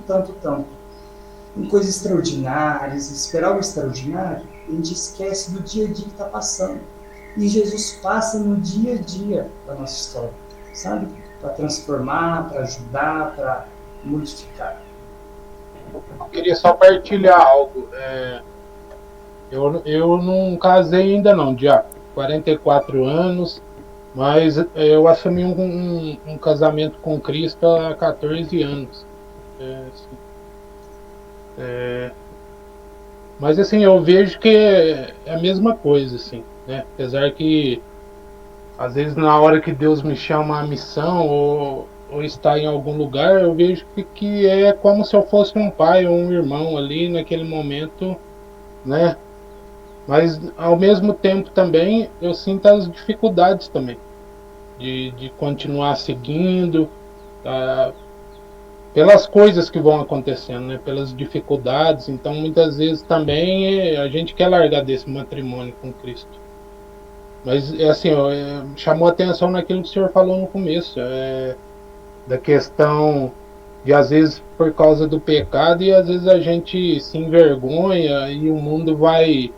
em coisas extraordinárias, esperar o extraordinário, e a gente esquece do dia a dia que está passando. E Jesus passa no dia a dia da nossa história, sabe? Para transformar, para ajudar, para modificar. Eu queria só partilhar algo. Eu não casei ainda não, já 44 anos, mas eu assumi um casamento com Cristo há 14 anos. Mas assim, eu vejo que é a mesma coisa, assim, né? Apesar que às vezes na hora que Deus me chama à missão ou está em algum lugar, eu vejo que é como se eu fosse um pai ou um irmão ali naquele momento, né? Mas ao mesmo tempo também eu sinto as dificuldades também de continuar seguindo, pelas coisas que vão acontecendo, né? Pelas dificuldades. Então muitas vezes também a gente quer largar desse matrimônio com Cristo. Mas assim, chamou atenção naquilo que o senhor falou no começo, da questão de às vezes por causa do pecado, e às vezes a gente se envergonha e o mundo vai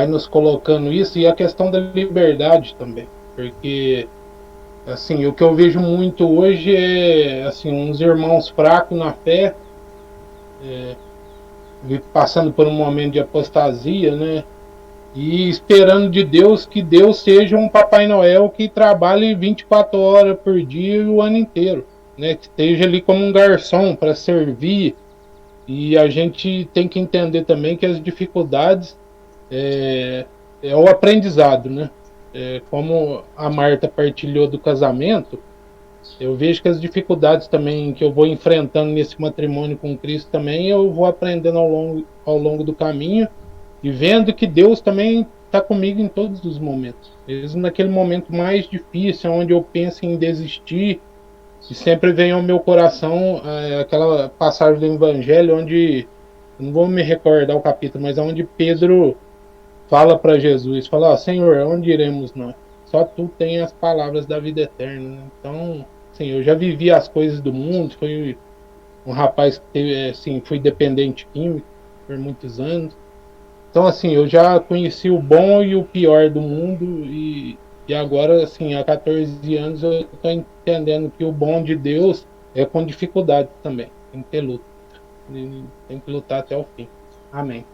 nos colocando isso, e a questão da liberdade também, porque assim, o que eu vejo muito hoje é assim, uns irmãos fracos na fé, passando por um momento de apostasia, né? E esperando de Deus que Deus seja um Papai Noel que trabalhe 24 horas por dia o ano inteiro, né? Que esteja ali como um garçom para servir. E a gente tem que entender também que as dificuldades é o aprendizado, né? Como a Marta partilhou do casamento, eu vejo que as dificuldades também que eu vou enfrentando nesse matrimônio com Cristo também, eu vou aprendendo ao longo do caminho, e vendo que Deus também está comigo em todos os momentos. Mesmo naquele momento mais difícil, onde eu penso em desistir, e sempre vem ao meu coração aquela passagem do Evangelho, onde, não vou me recordar o capítulo, mas onde Pedro fala para Jesus, fala, Senhor, onde iremos nós? Só Tu tem as palavras da vida eterna, né? Então, assim, eu já vivi as coisas do mundo, fui um rapaz que teve, assim, fui dependente químico por muitos anos, Então, assim, eu já conheci o bom e o pior do mundo e agora, assim, há 14 anos eu estou entendendo que o bom de Deus é com dificuldade também. Tem que ter luta. E tem que lutar até o fim. Amém.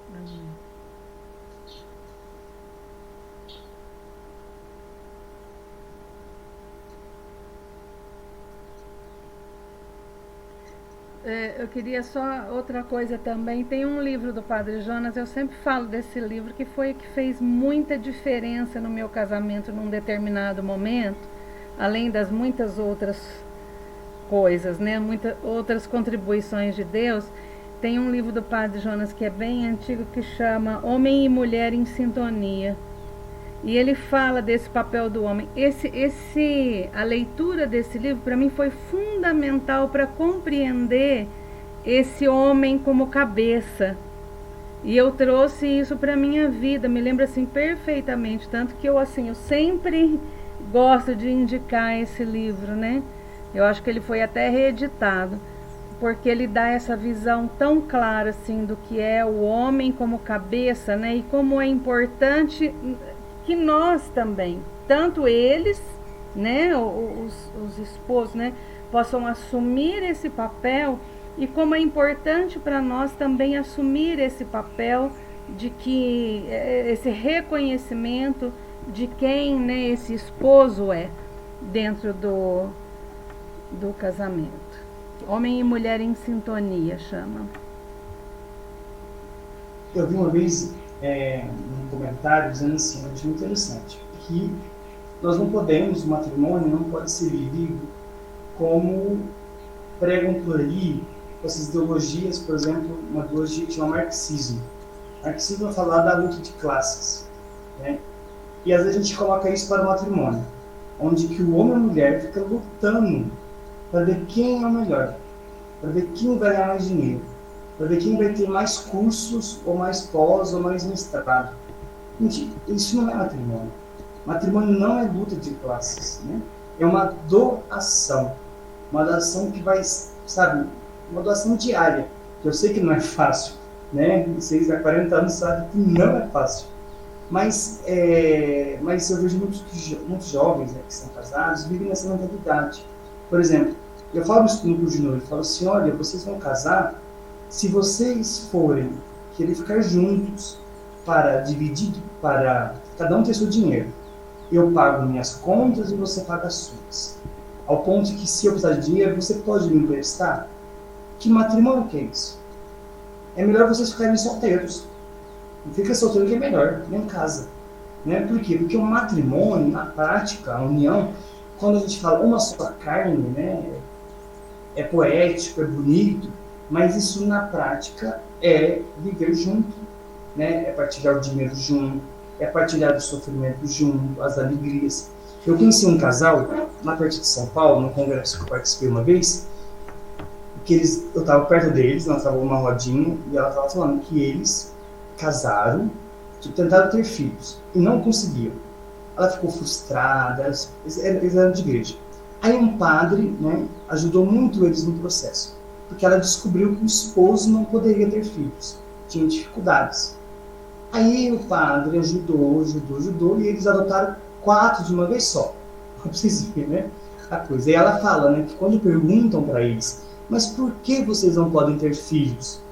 Eu queria só outra coisa também. Tem um livro do Padre Jonas, eu sempre falo desse livro, que foi o que fez muita diferença no meu casamento num determinado momento, além das muitas outras coisas, né? Muitas outras contribuições de Deus. Tem um livro do Padre Jonas que é bem antigo, que chama Homem e Mulher em Sintonia. E ele fala desse papel do homem. A leitura desse livro para mim foi fundamental para compreender esse homem como cabeça. E eu trouxe isso para minha vida, me lembro assim perfeitamente, tanto que eu sempre gosto de indicar esse livro, né? Eu acho que ele foi até reeditado, porque ele dá essa visão tão clara assim do que é o homem como cabeça, né? E como é importante que nós também, tanto eles, né, os esposos, né, possam assumir esse papel, e como é importante para nós também assumir esse papel de que esse reconhecimento de quem, né, esse esposo é dentro do casamento. Homem e Mulher em Sintonia chama. Eu vi uma vez um comentário dizendo assim, eu achei interessante, que nós não podemos, o matrimônio não pode ser vivido como pregam por aí, com essas ideologias, por exemplo, uma ideologia que chama marxismo. Marxismo vai falar da luta de classes, né? E às vezes a gente coloca isso para o matrimônio, onde que o homem e a mulher ficam lutando para ver quem é o melhor, para ver quem vai ganhar mais dinheiro, para ver quem vai ter mais cursos, ou mais pós, ou mais mestrado. Gente, isso não é matrimônio. Matrimônio não é luta de classes, né? É uma doação que vai, sabe, uma doação diária, que eu sei que não é fácil, né? Vocês há 40 anos sabem que não é fácil. Mas eu vejo muitos jovens, né, que são casados, vivem nessa mentalidade. Por exemplo, eu falo isso no grupo de noivo, eu falo assim, olha, vocês vão casar, se vocês forem querer ficar juntos para dividir, para cada um ter seu dinheiro, eu pago minhas contas e você paga as suas. Ao ponto que se eu precisar de dinheiro, você pode me emprestar? Que matrimônio que é isso? É melhor vocês ficarem solteiros. Fica solteiro que é melhor, nem casa. Né? Por quê? Porque o matrimônio, na prática, a união, quando a gente fala uma só carne, né, é poético, é bonito, mas isso na prática é viver junto, né? É partilhar o dinheiro junto, é partilhar o sofrimento junto, as alegrias. Eu conheci um casal lá perto de São Paulo, no congresso que eu participei uma vez, que eu estava perto deles, nós estávamos numa rodinha, e ela estava falando que eles casaram, tentaram ter filhos, e não conseguiam. Ela ficou frustrada, eles eram de igreja. Aí um padre, né, ajudou muito eles no processo, porque ela descobriu que o esposo não poderia ter filhos, tinha dificuldades. Aí o padre ajudou, e eles adotaram 4 de uma vez só. Pra vocês verem, né, a coisa. E ela fala, né, que quando perguntam para eles, mas por que vocês não podem ter filhos?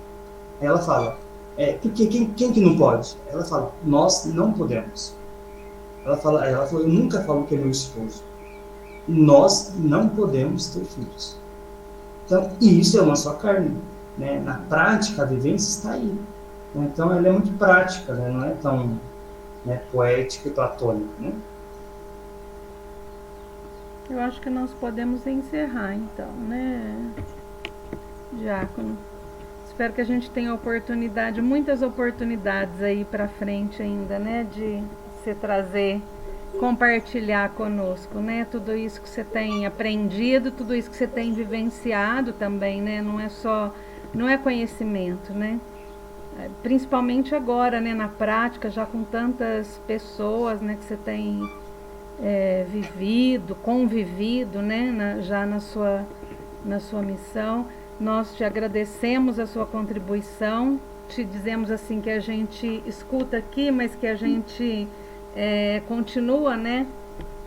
Aí ela fala, porque quem que não pode? Ela fala, nós não podemos. Ela falou, eu nunca falo que é meu esposo. Nós não podemos ter filhos. Então, isso é uma só carne, né? Na prática, a vivência está aí. Então, ela é muito prática, né? Não é tão, né, poética e platônica, né? Eu acho que nós podemos encerrar, então, né, Diácono? Espero que a gente tenha oportunidade, muitas oportunidades aí para frente ainda, né, de você trazer, compartilhar conosco, né, tudo isso que você tem aprendido, tudo isso que você tem vivenciado também, né, não é conhecimento, né, principalmente agora, né, na prática, já com tantas pessoas, né, que você tem convivido, né, já na sua missão. Nós te agradecemos a sua contribuição, gente, dizemos assim, que a gente escuta aqui, mas que a gente continua, né,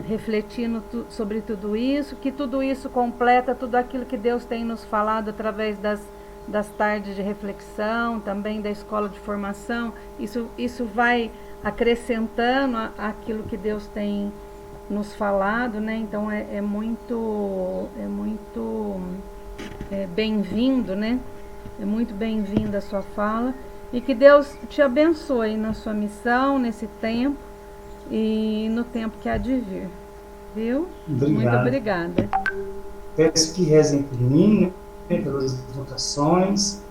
refletindo sobre tudo isso, que tudo isso completa tudo aquilo que Deus tem nos falado através das tardes de reflexão, também da escola de formação. Isso vai acrescentando aquilo que Deus tem nos falado, né? Então é muito bem-vindo, né? É muito bem-vinda a sua fala, e que Deus te abençoe na sua missão, nesse tempo e no tempo que há de vir, viu? Obrigado. Muito obrigada. Peço que rezem por mim, né, pelas votações,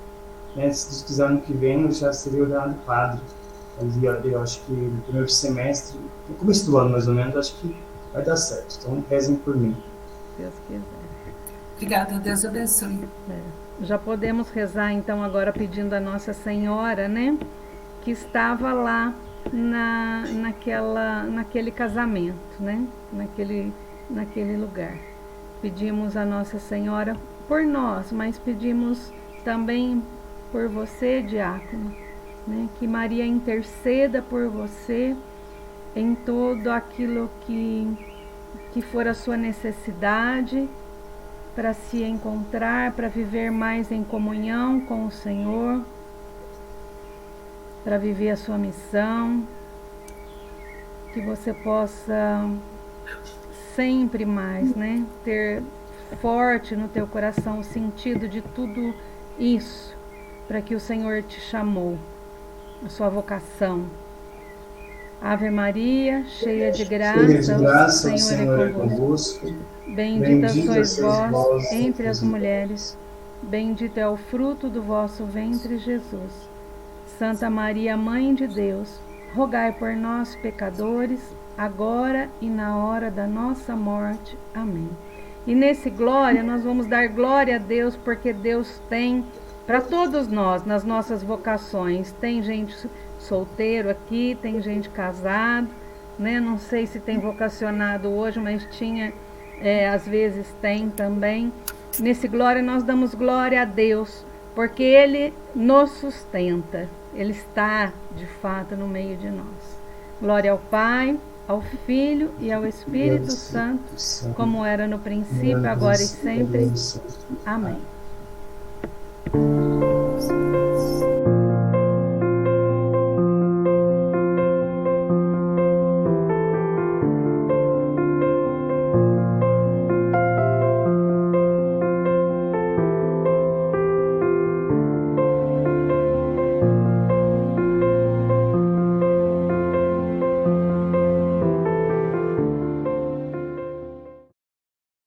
né? Se Deus quiser, ano que vem eu já serei ordenado padre. Eu acho que no primeiro semestre, no começo do ano mais ou menos, acho que vai dar certo. Então rezem por mim. Deus quiser. Obrigada, Deus abençoe. Já podemos rezar então agora pedindo a Nossa Senhora, né, que estava lá naquele casamento, né, naquele lugar. Pedimos a Nossa Senhora por nós, mas pedimos também por você, diácono, né, que Maria interceda por você em tudo aquilo que for a sua necessidade, para se encontrar, para viver mais em comunhão com o Senhor, para viver a sua missão, que você possa sempre mais, né, ter forte no teu coração o sentido de tudo isso, para que o Senhor te chamou, a sua vocação. Ave Maria, cheia de graça, o Senhor é convosco. Bendita sois vós entre as mulheres, bendito é o fruto do vosso ventre, Jesus. Santa Maria, Mãe de Deus, rogai por nós, pecadores, agora e na hora da nossa morte. Amém. E nesse glória, nós vamos dar glória a Deus, porque Deus tem para todos nós, nas nossas vocações. Tem gente solteiro aqui, tem gente casado, né? Não sei se tem vocacionado hoje, mas tinha, às vezes tem também. Nesse glória nós damos glória a Deus, porque Ele nos sustenta, Ele está de fato no meio de nós. Glória ao Pai, ao Filho e ao Espírito Santo, como era no princípio, agora e sempre. Amém.